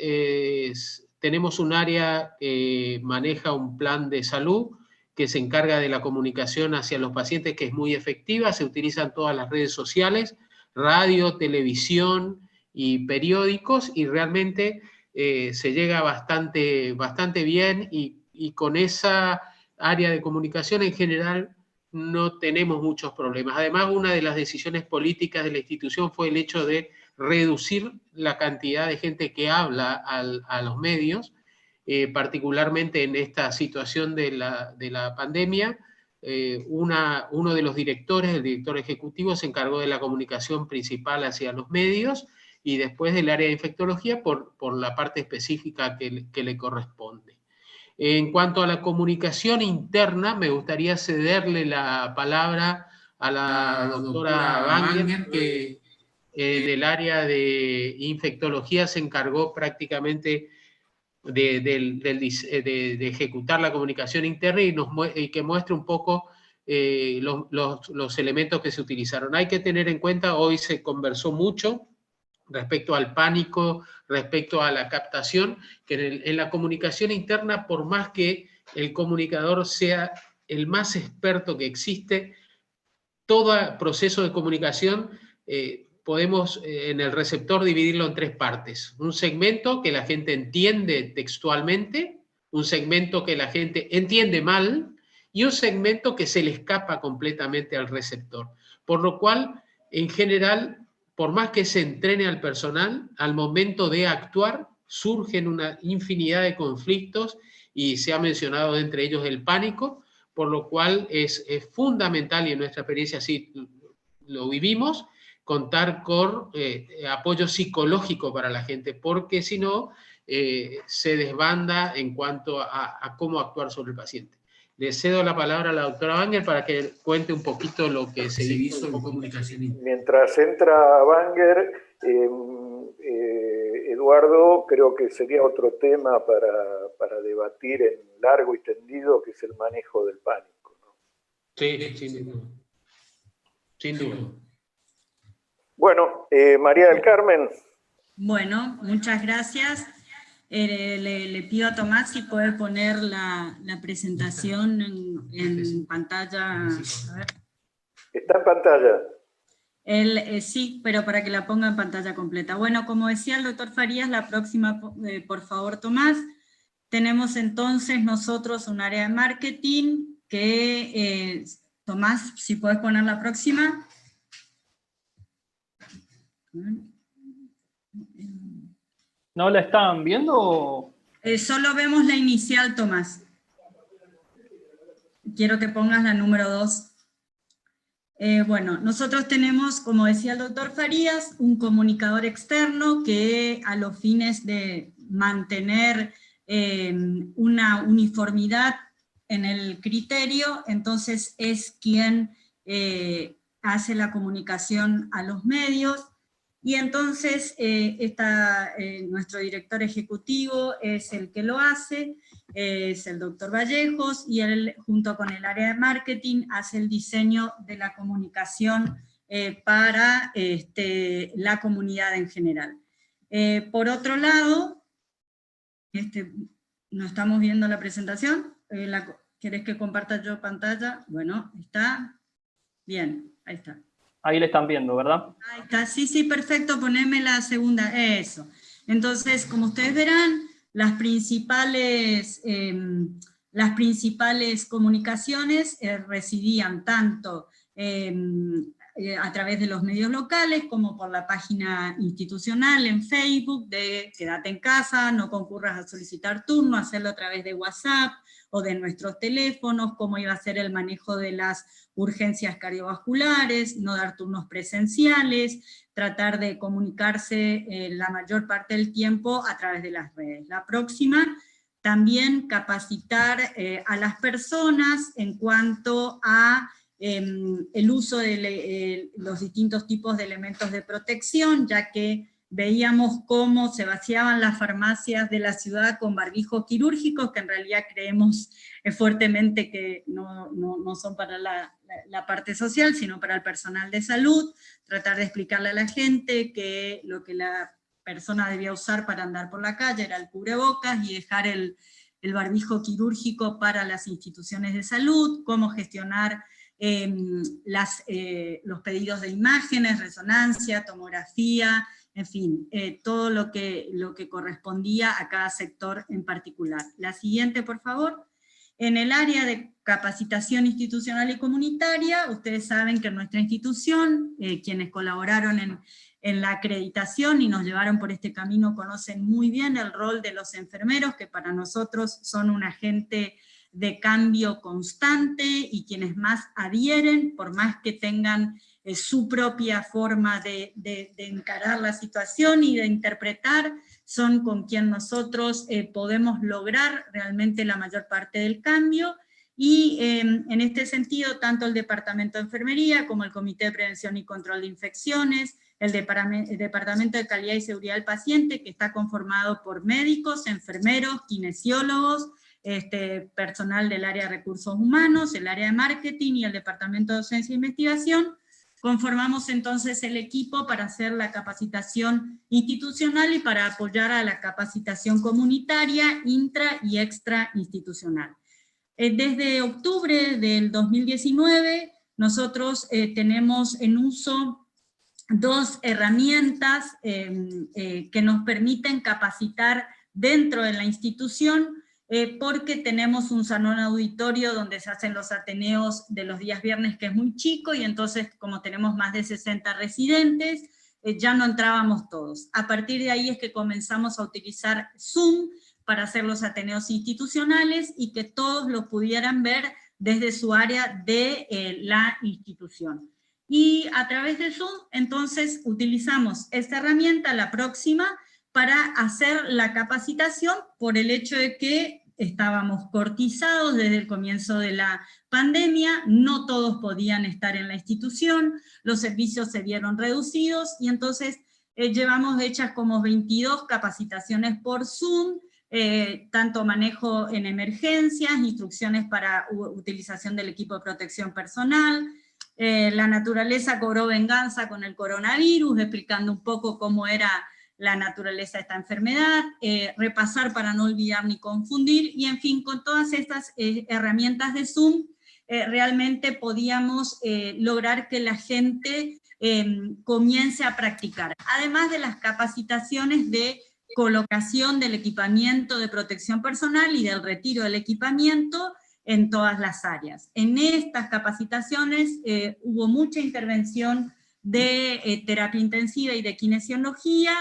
tenemos un área que maneja un plan de salud que se encarga de la comunicación hacia los pacientes, que es muy efectiva. Se utilizan todas las redes sociales, radio, televisión y periódicos, y realmente se llega bastante bien, y con esa área de comunicación en general no tenemos muchos problemas. Además, una de las decisiones políticas de la institución fue el hecho de reducir la cantidad de gente que habla a los medios, particularmente en esta situación de la pandemia. Uno de los directores, el director ejecutivo, se encargó de la comunicación principal hacia los medios, y después del área de infectología por la parte específica que le corresponde. En cuanto a la comunicación interna, me gustaría cederle la palabra a la doctora Banger, que del área de infectología se encargó prácticamente de ejecutar la comunicación interna, y que muestre un poco los elementos que se utilizaron. Hay que tener en cuenta, hoy se conversó mucho respecto al pánico, respecto a la captación, que en la comunicación interna, por más que el comunicador sea el más experto que existe, todo proceso de comunicación podemos en el receptor dividirlo en 3 partes. Un segmento que la gente entiende textualmente, un segmento que la gente entiende mal, y un segmento que se le escapa completamente al receptor. Por lo cual, en general, por más que se entrene al personal, al momento de actuar surgen una infinidad de conflictos, y se ha mencionado entre ellos el pánico, por lo cual es fundamental, y en nuestra experiencia así lo vivimos, contar con apoyo psicológico para la gente, porque si no se desbanda en cuanto a cómo actuar sobre el paciente. Le cedo la palabra a la doctora Banger para que cuente un poquito lo que se hizo en comunicación interna. Mientras entra Banger, Eduardo, creo que sería otro tema para debatir en largo y tendido, que es el manejo del pánico, ¿no? Sí, sin duda. Sin duda. Bueno, María del Carmen. Bueno, muchas gracias. Le pido a Tomás si puede poner la presentación en pantalla. A ver. ¿Está en pantalla? Sí, pero para que la ponga en pantalla completa. Bueno, como decía el doctor Farías, la próxima, por favor, Tomás. Tenemos entonces nosotros un área de marketing que, Tomás, si puedes poner la próxima. ¿No la estaban viendo? Solo vemos la inicial, Tomás. Quiero que pongas la número 2. Bueno, nosotros tenemos, como decía el doctor Farías, un comunicador externo que, a los fines de mantener una uniformidad en el criterio, entonces es quien hace la comunicación a los medios. Y entonces nuestro director ejecutivo es el que lo hace, es el doctor Vallejos, y él, junto con el área de marketing, hace el diseño de la comunicación para la comunidad en general. Por otro lado, ¿no estamos viendo la presentación? ¿Querés que comparta yo pantalla? Bueno, está. Bien, ahí está. Ahí le están viendo, ¿verdad? Ahí está, sí, sí, perfecto, poneme la segunda, eso. Entonces, como ustedes verán, las principales comunicaciones residían tanto a través de los medios locales, como por la página institucional en Facebook, de quédate en casa, no concurras a solicitar turno, hacerlo a través de WhatsApp, o de nuestros teléfonos, cómo iba a ser el manejo de las urgencias cardiovasculares, no dar turnos presenciales, tratar de comunicarse la mayor parte del tiempo a través de las redes. La próxima, también capacitar a las personas en cuanto a el uso de los distintos tipos de elementos de protección, ya que veíamos cómo se vaciaban las farmacias de la ciudad con barbijos quirúrgicos, que en realidad creemos fuertemente que no son para la parte social, sino para el personal de salud. Tratar de explicarle a la gente que lo que la persona debía usar para andar por la calle era el cubrebocas, y dejar el barbijo quirúrgico para las instituciones de salud, cómo gestionar los pedidos de imágenes, resonancia, tomografía, en fin, todo lo que correspondía a cada sector en particular. La siguiente, por favor. En el área de capacitación institucional y comunitaria, ustedes saben que en nuestra institución, quienes colaboraron en la acreditación y nos llevaron por este camino, conocen muy bien el rol de los enfermeros, que para nosotros son un agente de cambio constante, y quienes más adhieren, por más que tengan su propia forma de encarar la situación y de interpretar, son con quien nosotros podemos lograr realmente la mayor parte del cambio. Y en este sentido, tanto el Departamento de Enfermería como el Comité de Prevención y Control de Infecciones, el Departamento de Calidad y Seguridad del Paciente, que está conformado por médicos, enfermeros, kinesiólogos, personal del área de recursos humanos, el área de marketing y el Departamento de Docencia e Investigación, conformamos entonces el equipo para hacer la capacitación institucional y para apoyar a la capacitación comunitaria, intra y extra institucional. Desde octubre del 2019, nosotros tenemos en uso dos herramientas que nos permiten capacitar dentro de la institución, porque tenemos un salón auditorio donde se hacen los ateneos de los días viernes, que es muy chico, y entonces como tenemos más de 60 residentes, ya no entrábamos todos. A partir de ahí es que comenzamos a utilizar Zoom para hacer los ateneos institucionales, y que todos los pudieran ver desde su área de la institución. Y a través de Zoom, entonces, utilizamos esta herramienta, la próxima, para hacer la capacitación, por el hecho de que estábamos cortizados desde el comienzo de la pandemia, no todos podían estar en la institución, los servicios se vieron reducidos, y entonces llevamos hechas como 22 capacitaciones por Zoom, tanto manejo en emergencias, instrucciones para utilización del equipo de protección personal. La naturaleza cobró venganza con el coronavirus, explicando un poco cómo era la naturaleza de esta enfermedad, repasar para no olvidar ni confundir, y en fin, con todas estas herramientas de Zoom, realmente podíamos lograr que la gente comience a practicar. Además de las capacitaciones de colocación del equipamiento de protección personal y del retiro del equipamiento en todas las áreas. En estas capacitaciones hubo mucha intervención de terapia intensiva y de kinesiología,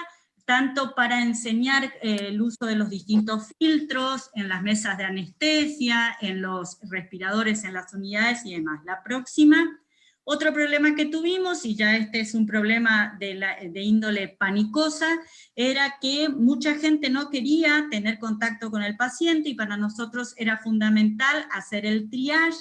tanto para enseñar el uso de los distintos filtros, en las mesas de anestesia, en los respiradores, en las unidades y demás. La próxima, otro problema que tuvimos, y ya este es un problema de índole panicosa, era que mucha gente no quería tener contacto con el paciente, y para nosotros era fundamental hacer el triage.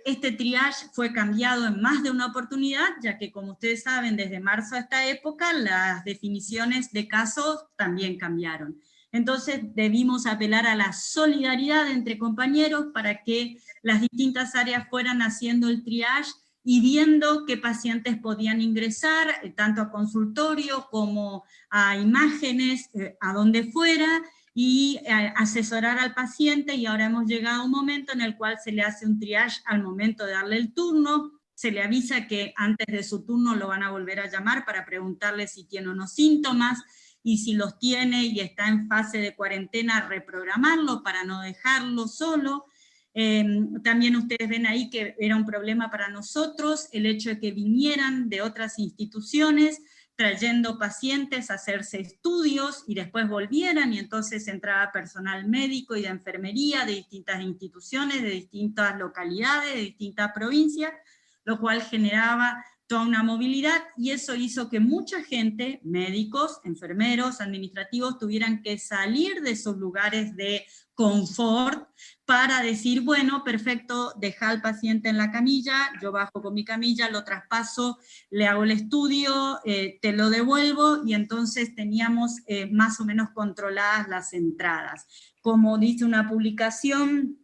Este triage fue cambiado en más de una oportunidad, ya que, como ustedes saben, desde marzo a esta época, las definiciones de casos también cambiaron. Entonces debimos apelar a la solidaridad entre compañeros para que las distintas áreas fueran haciendo el triage y viendo qué pacientes podían ingresar, tanto a consultorio como a imágenes, a donde fuera, y asesorar al paciente, y ahora hemos llegado a un momento en el cual se le hace un triage al momento de darle el turno, se le avisa que antes de su turno lo van a volver a llamar para preguntarle si tiene unos síntomas, y si los tiene y está en fase de cuarentena, reprogramarlo para no dejarlo solo. También ustedes ven ahí que era un problema para nosotros el hecho de que vinieran de otras instituciones, trayendo pacientes a hacerse estudios y después volvieran, y entonces entraba personal médico y de enfermería de distintas instituciones, de distintas localidades, de distintas provincias, lo cual generaba toda una movilidad, y eso hizo que mucha gente, médicos, enfermeros, administrativos, tuvieran que salir de esos lugares de confort para decir, bueno, perfecto, deja al paciente en la camilla, yo bajo con mi camilla, lo traspaso, le hago el estudio, te lo devuelvo, y entonces teníamos más o menos controladas las entradas. Como dice una publicación,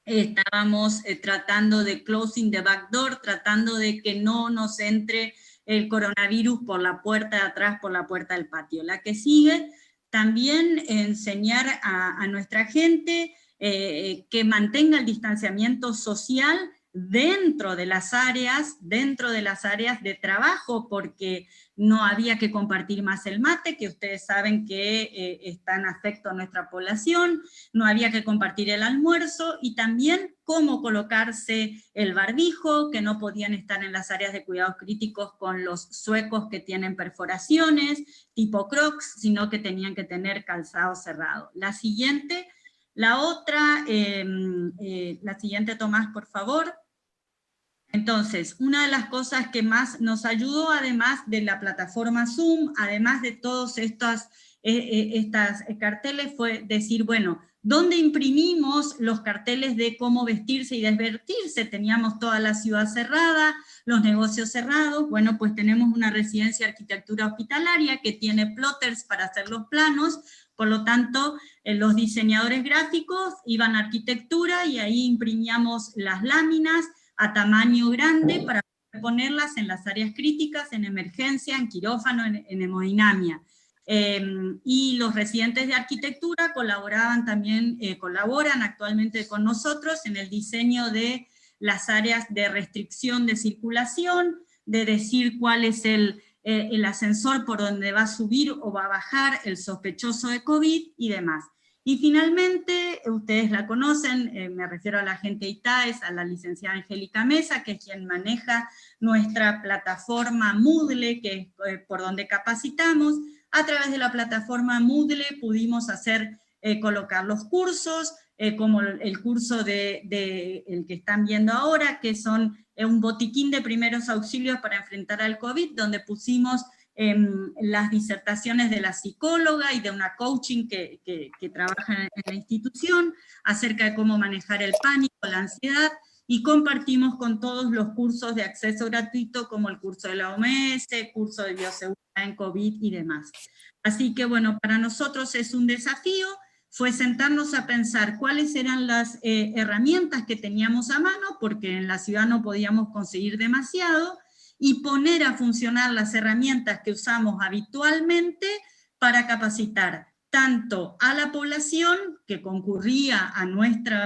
estábamos tratando de closing the back door, tratando de que no nos entre el coronavirus por la puerta de atrás, por la puerta del patio. La que sigue, también enseñar a nuestra gente que mantenga el distanciamiento social dentro de las áreas de trabajo, porque no había que compartir más el mate, que ustedes saben que está en afecto a nuestra población, no había que compartir el almuerzo, y también cómo colocarse el barbijo, que no podían estar en las áreas de cuidados críticos con los zuecos que tienen perforaciones, tipo Crocs, sino que tenían que tener calzado cerrado. La siguiente, la siguiente, Tomás, por favor. Entonces, una de las cosas que más nos ayudó, además de la plataforma Zoom, además de todos estas carteles, fue decir, bueno, ¿dónde imprimimos los carteles de cómo vestirse y desvestirse? Teníamos toda la ciudad cerrada, los negocios cerrados. Bueno, pues tenemos una residencia de arquitectura hospitalaria que tiene plotters para hacer los planos, por lo tanto, los diseñadores gráficos iban a arquitectura y ahí imprimíamos las láminas a tamaño grande para ponerlas en las áreas críticas, en emergencia, en quirófano, en hemodinamia. Y los residentes de arquitectura colaboraban también, colaboran actualmente con nosotros en el diseño de las áreas de restricción de circulación, de decir cuál es el ascensor por donde va a subir o va a bajar el sospechoso de COVID y demás. Y finalmente, ustedes la conocen, me refiero a la gente ITAES, a la licenciada Angélica Mesa, que es quien maneja nuestra plataforma Moodle, que es por donde capacitamos. A través de la plataforma Moodle pudimos colocar los cursos, como el curso el que están viendo ahora, que son un botiquín de primeros auxilios para enfrentar al COVID, donde pusimos las disertaciones de la psicóloga y de una coaching que trabaja en la institución, acerca de cómo manejar el pánico, la ansiedad, y compartimos con todos los cursos de acceso gratuito, como el curso de la OMS, curso de bioseguridad en COVID y demás. Así que bueno, para nosotros es un desafío, fue sentarnos a pensar cuáles eran las herramientas que teníamos a mano, porque en la ciudad no podíamos conseguir demasiado, y poner a funcionar las herramientas que usamos habitualmente para capacitar tanto a la población que concurría a nuestro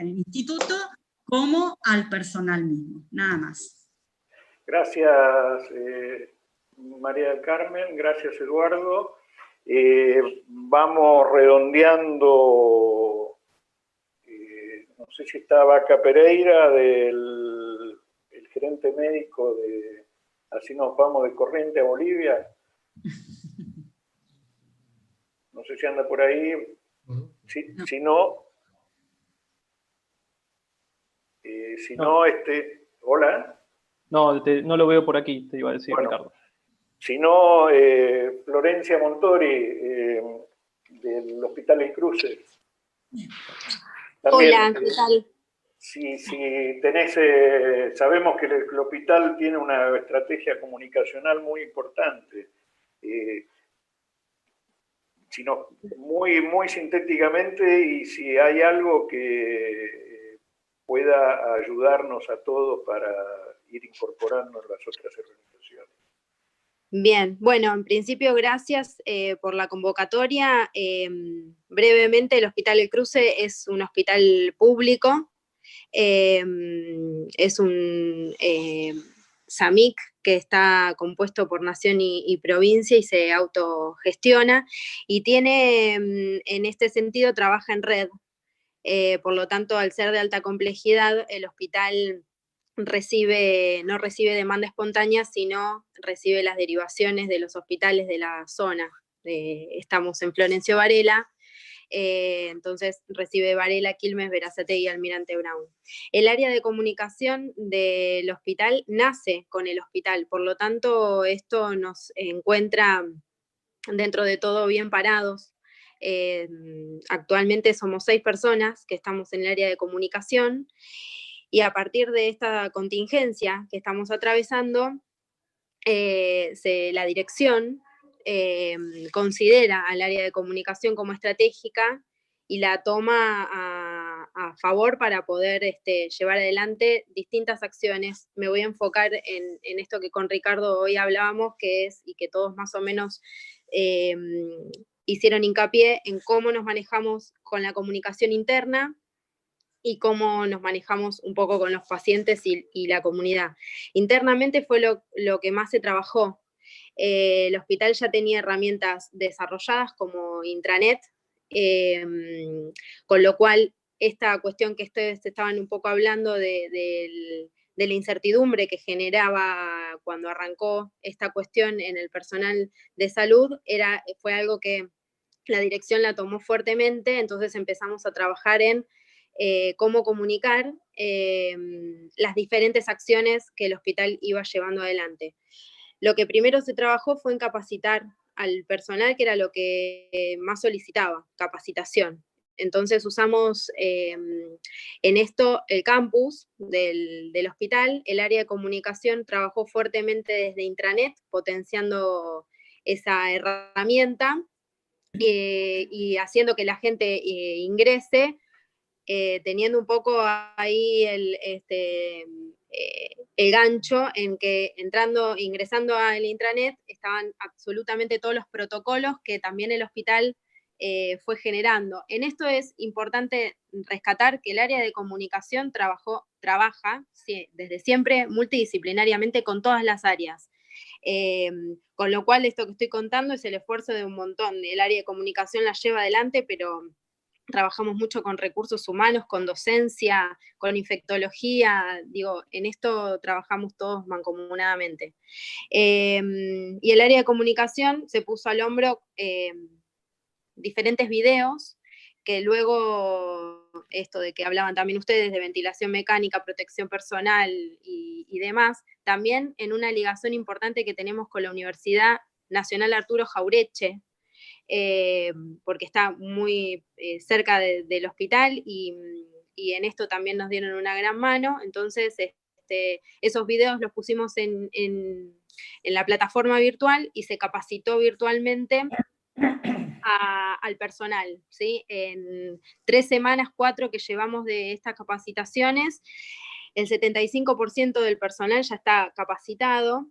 instituto, como al personal mismo. Nada más. Gracias, María del Carmen, gracias, Eduardo. Vamos redondeando, no sé si está Vaca Pereira, el gerente médico de Así Nos Vamos de Corriente a Bolivia. No sé si anda por ahí. Si no, ¿hola? No, no lo veo por aquí, te iba a decir, bueno, Ricardo. Si no, Florencia Montori, del Hospital El Cruce. También, hola, ¿qué tal? Si tenés, sabemos que el hospital tiene una estrategia comunicacional muy importante. Sino muy, muy sintéticamente, y si hay algo que pueda ayudarnos a todos para ir incorporando en las otras organizaciones. Bien, bueno, en principio gracias por la convocatoria. Brevemente, el Hospital El Cruce es un hospital público Es un SAMIC que está compuesto por nación y provincia y se autogestiona, y tiene, en este sentido, trabaja en red. Por lo tanto, al ser de alta complejidad, el hospital no recibe demanda espontánea, sino recibe las derivaciones de los hospitales de la zona. Estamos en Florencio Varela, entonces recibe Varela, Quilmes, Berazategui y Almirante Brown. El área de comunicación del hospital nace con el hospital, por lo tanto esto nos encuentra dentro de todo bien parados. Actualmente somos 6 personas que estamos en el área de comunicación, y a partir de esta contingencia que estamos atravesando, la dirección considera al área de comunicación como estratégica y la toma a favor para poder llevar adelante distintas acciones. Me voy a enfocar en esto que con Ricardo hoy hablábamos, que es, y que todos más o menos hicieron hincapié en cómo nos manejamos con la comunicación interna y cómo nos manejamos un poco con los pacientes y la comunidad. Internamente fue lo que más se trabajó. El hospital ya tenía herramientas desarrolladas como intranet, con lo cual esta cuestión que ustedes estaban un poco hablando de la incertidumbre que generaba cuando arrancó esta cuestión en el personal de salud, fue algo que la dirección la tomó fuertemente, entonces empezamos a trabajar en cómo comunicar las diferentes acciones que el hospital iba llevando adelante. Lo que primero se trabajó fue en capacitar al personal, que era lo que más solicitaba, capacitación. Entonces usamos en esto el campus del hospital. El área de comunicación trabajó fuertemente desde intranet, potenciando esa herramienta y haciendo que la gente ingrese, teniendo un poco ahí el gancho en que ingresando al intranet estaban absolutamente todos los protocolos que también el hospital fue generando. En esto es importante rescatar que el área de comunicación trabaja desde siempre multidisciplinariamente con todas las áreas. Con lo cual esto que estoy contando es el esfuerzo de un montón. El área de comunicación la lleva adelante, pero trabajamos mucho con recursos humanos, con docencia, con infectología, en esto trabajamos todos mancomunadamente. Y el área de comunicación se puso al hombro diferentes videos, que luego, esto de que hablaban también ustedes de ventilación mecánica, protección personal y demás, también en una ligación importante que tenemos con la Universidad Nacional Arturo Jauretche, porque está muy cerca del hospital y en esto también nos dieron una gran mano. Entonces esos videos los pusimos en la plataforma virtual y se capacitó virtualmente al personal, ¿sí? En 3 semanas, 4 que llevamos de estas capacitaciones, el 75% del personal ya está capacitado.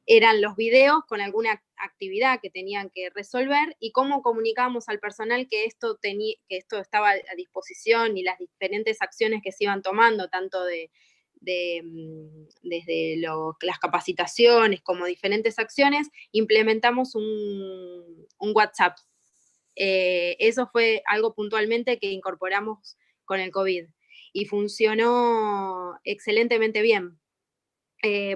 Eran los videos con alguna actividad que tenían que resolver y cómo comunicábamos al personal que esto estaba a disposición y las diferentes acciones que se iban tomando, tanto desde las capacitaciones como diferentes acciones. Implementamos un WhatsApp. Eso fue algo puntualmente que incorporamos con el COVID y funcionó excelentemente bien.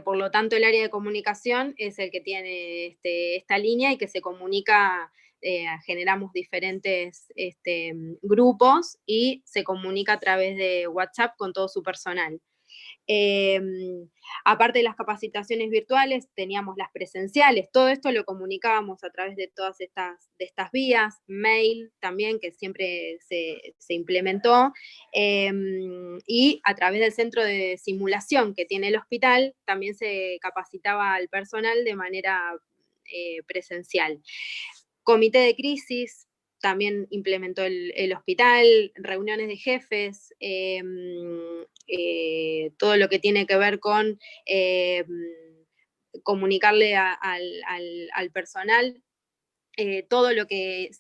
Por lo tanto, el área de comunicación es el que tiene esta línea y que se comunica, generamos diferentes grupos y se comunica a través de WhatsApp con todo su personal. Aparte de las capacitaciones virtuales, teníamos las presenciales. Todo esto lo comunicábamos a través de todas estas vías, mail también, que siempre se implementó, y a través del centro de simulación que tiene el hospital, también se capacitaba al personal de manera presencial. Comité de crisis también implementó el hospital, reuniones de jefes, todo lo que tiene que ver con comunicarle al personal todo lo que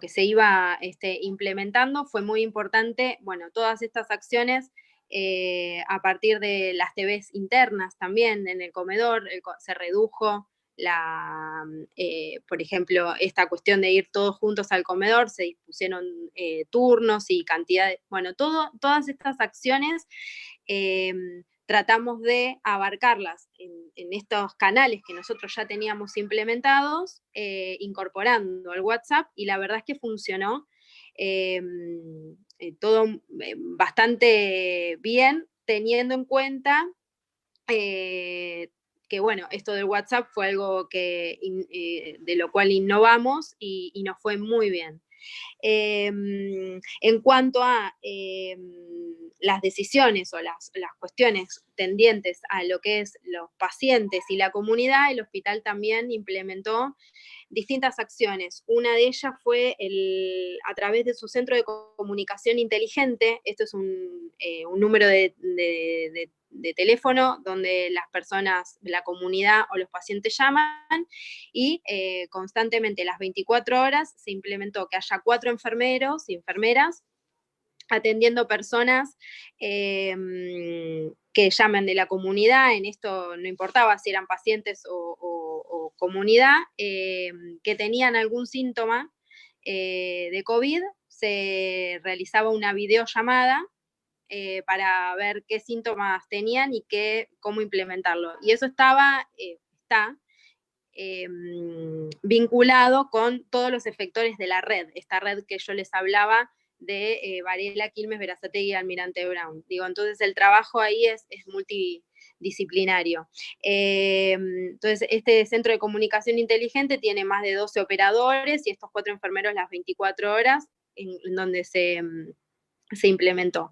se iba implementando. Fue muy importante, bueno, todas estas acciones a partir de las TVs internas también en el comedor, se redujo por ejemplo, esta cuestión de ir todos juntos al comedor, se dispusieron turnos y cantidades, bueno, todas estas acciones tratamos de abarcarlas en estos canales que nosotros ya teníamos implementados, incorporando al WhatsApp, y la verdad es que funcionó todo bastante bien, teniendo en cuenta que bueno, esto del WhatsApp fue algo de lo cual innovamos y nos fue muy bien. En cuanto a las decisiones o las cuestiones tendientes a lo que es los pacientes y la comunidad, el hospital también implementó distintas acciones. Una de ellas fue a través de su centro de comunicación inteligente. Esto es un número de teléfono donde las personas, la comunidad o los pacientes llaman, y constantemente las 24 horas se implementó que haya 4 enfermeros y enfermeras atendiendo personas que llamen de la comunidad. En esto no importaba si eran pacientes o comunidad, que tenían algún síntoma de COVID, se realizaba una videollamada para ver qué síntomas tenían y cómo implementarlo. Y eso está vinculado con todos los efectores de la red, esta red que yo les hablaba de Varela, Quilmes, Berazategui y Almirante Brown. Entonces el trabajo ahí es multidisciplinario. Entonces este centro de comunicación inteligente tiene más de 12 operadores y estos 4 enfermeros las 24 horas en donde se implementó.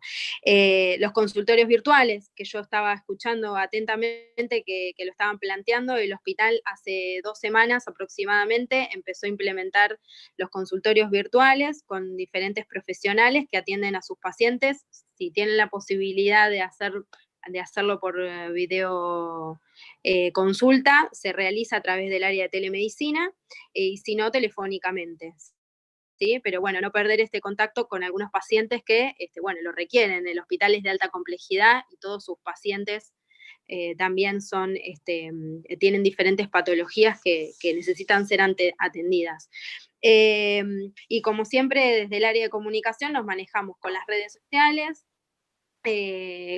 Los consultorios virtuales, que yo estaba escuchando atentamente que lo estaban planteando, el hospital hace 2 semanas aproximadamente empezó a implementar los consultorios virtuales con diferentes profesionales que atienden a sus pacientes. Si tienen la posibilidad de hacerlo por video consulta, se realiza a través del área de telemedicina, y si no, telefónicamente. ¿Sí? Pero bueno, no perder este contacto con algunos pacientes que, bueno, lo requieren. El hospital es de alta complejidad y todos sus pacientes también tienen diferentes patologías que necesitan ser atendidas. Y como siempre, desde el área de comunicación nos manejamos con las redes sociales,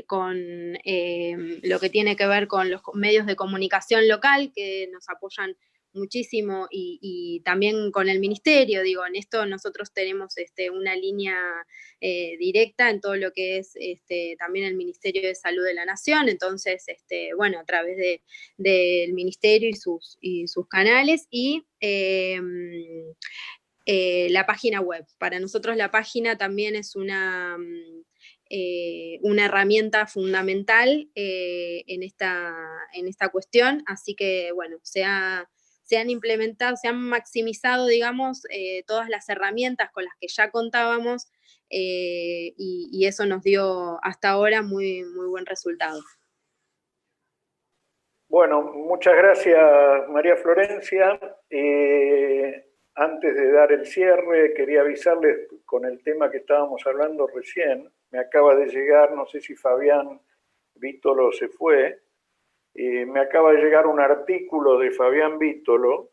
con lo que tiene que ver con los medios de comunicación local que nos apoyan muchísimo, y también con el ministerio. En esto nosotros tenemos una línea directa en todo lo que es también el Ministerio de Salud de la Nación. Entonces, bueno, a través del ministerio y sus canales, y la página web. Para nosotros la página también es una herramienta fundamental en esta cuestión, así que bueno, se han implementado, se han maximizado, digamos, todas las herramientas con las que ya contábamos, y eso nos dio hasta ahora muy, muy buen resultado. Bueno, muchas gracias, María Florencia. Antes de dar el cierre, quería avisarles con el tema que estábamos hablando recién. Me acaba de llegar, no sé si Fabián Vítolo se fue, me acaba de llegar un artículo de Fabián Vítolo,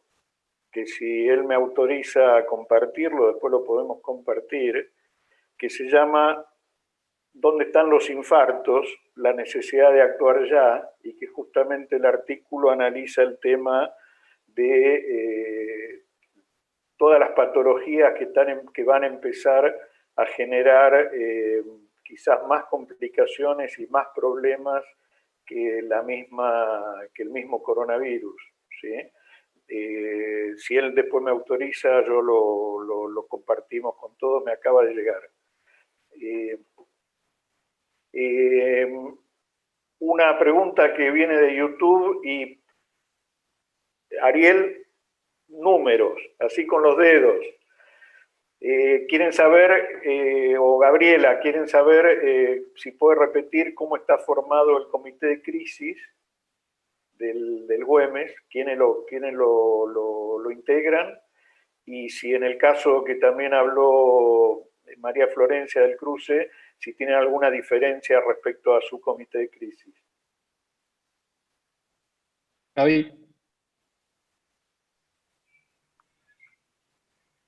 que si él me autoriza a compartirlo, después lo podemos compartir, que se llama ¿Dónde están los infartos? La necesidad de actuar ya, y que justamente el artículo analiza el tema de todas las patologías que van a empezar a generar quizás más complicaciones y más problemas que el mismo coronavirus, ¿sí? Si él después me autoriza, yo lo compartimos con todos. Me acaba de llegar. Una pregunta que viene de YouTube, y Ariel, números, así con los dedos. Quieren saber, o Gabriela, quieren saber si puede repetir cómo está formado el comité de crisis del Güemes, quiénes lo integran, y si en el caso que también habló María Florencia del Cruce, si tienen alguna diferencia respecto a su comité de crisis. Gaby.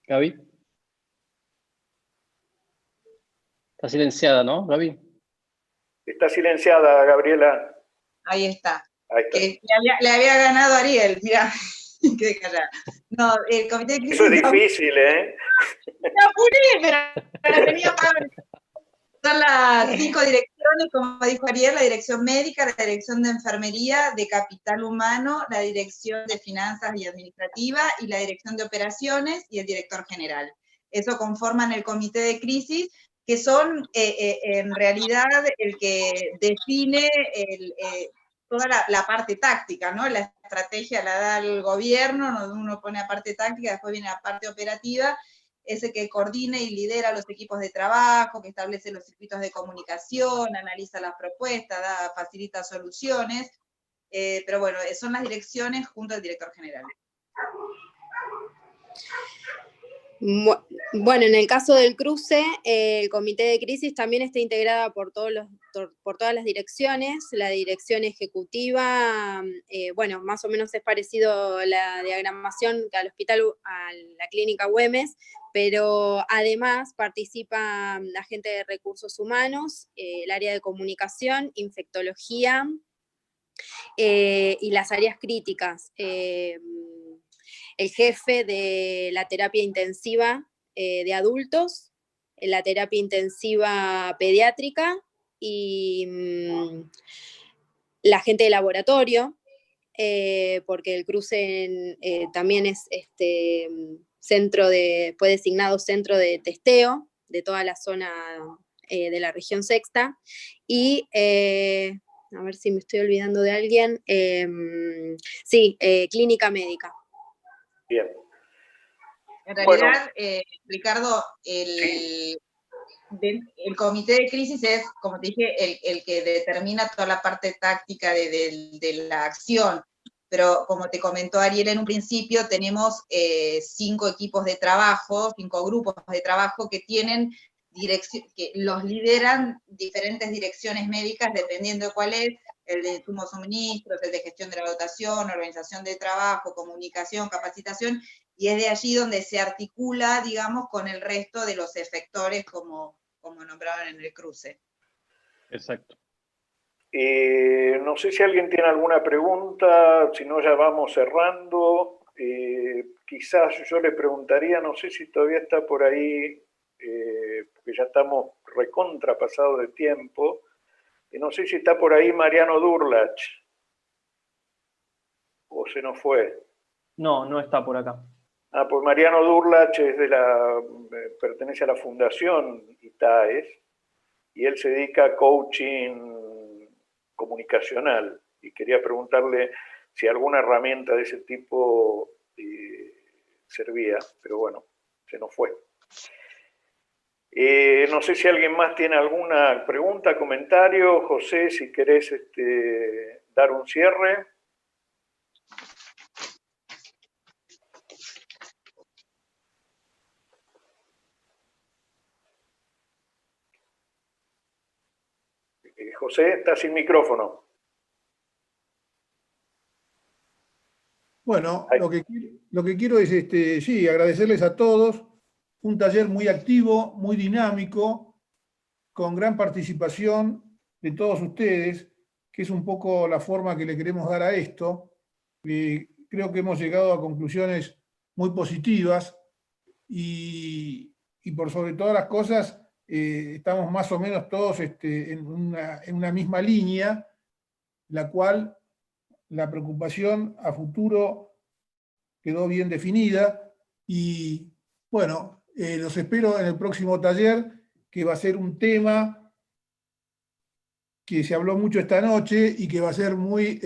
Gaby. Está silenciada, ¿no, Gaby? Está silenciada, Gabriela. Ahí está. Ahí está. Que le había ganado a Ariel, mirá. Qué callada. No, el comité de crisis... Eso es difícil, ¿eh? Me apuré, pero la tenía para... Son las 5 direcciones, como dijo Ariel: la dirección médica, la dirección de enfermería, de capital humano, la dirección de finanzas y administrativa, y la dirección de operaciones, y el director general. Eso conforman el comité de crisis, que son en realidad el que define toda la parte táctica, ¿no? La estrategia la da el gobierno, uno pone la parte táctica, después viene la parte operativa, ese que coordina y lidera los equipos de trabajo, que establece los circuitos de comunicación, analiza las propuestas, facilita soluciones, pero bueno, son las direcciones junto al director general. Bueno, en el caso del Cruce, el comité de crisis también está integrada por todas las direcciones. La dirección ejecutiva, bueno, más o menos es parecido la diagramación que al hospital, a la clínica Güemes, pero además participa la gente de recursos humanos, el área de comunicación, infectología y las áreas críticas. El jefe de la terapia intensiva de adultos, la terapia intensiva pediátrica y la gente de laboratorio, porque el Cruce también es fue designado centro de testeo de toda la zona de la región sexta, y a ver si me estoy olvidando de alguien, sí, clínica médica. Bien. En realidad, Ricardo, el comité de crisis es, como te dije, el que determina toda la parte táctica de la acción, pero como te comentó Ariel en un principio, tenemos 5 equipos de trabajo, 5 grupos de trabajo que tienen que los lideran diferentes direcciones médicas, dependiendo de cuál es: el de insumos suministros, el de gestión de la dotación, organización de trabajo, comunicación, capacitación, y es de allí donde se articula, digamos, con el resto de los efectores, como nombraban en el Cruce. Exacto. No sé si alguien tiene alguna pregunta, si no ya vamos cerrando. Quizás yo le preguntaría, no sé si todavía está por ahí, porque ya estamos recontrapasados de tiempo, no sé si está por ahí Mariano Durlach, o se nos fue. No, no está por acá. Ah, pues Mariano Durlach pertenece a la Fundación ITAES, y él se dedica a coaching comunicacional, y quería preguntarle si alguna herramienta de ese tipo servía, pero bueno, se nos fue. No sé si alguien más tiene alguna pregunta, comentario. José, si querés dar un cierre. José, está sin micrófono. Bueno, lo que quiero es sí, agradecerles a todos. Un taller muy activo, muy dinámico, con gran participación de todos ustedes, que es un poco la forma que le queremos dar a esto. Creo que hemos llegado a conclusiones muy positivas y por sobre todas las cosas estamos más o menos todos en una misma línea, la cual la preocupación a futuro quedó bien definida. Y bueno, los espero en el próximo taller, que va a ser un tema que se habló mucho esta noche y que va a ser muy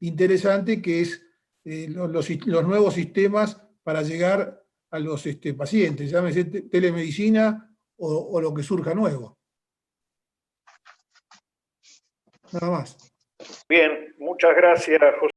interesante, que es los nuevos sistemas para llegar a los pacientes, llámese telemedicina o lo que surja nuevo. Nada más. Bien, muchas gracias, José.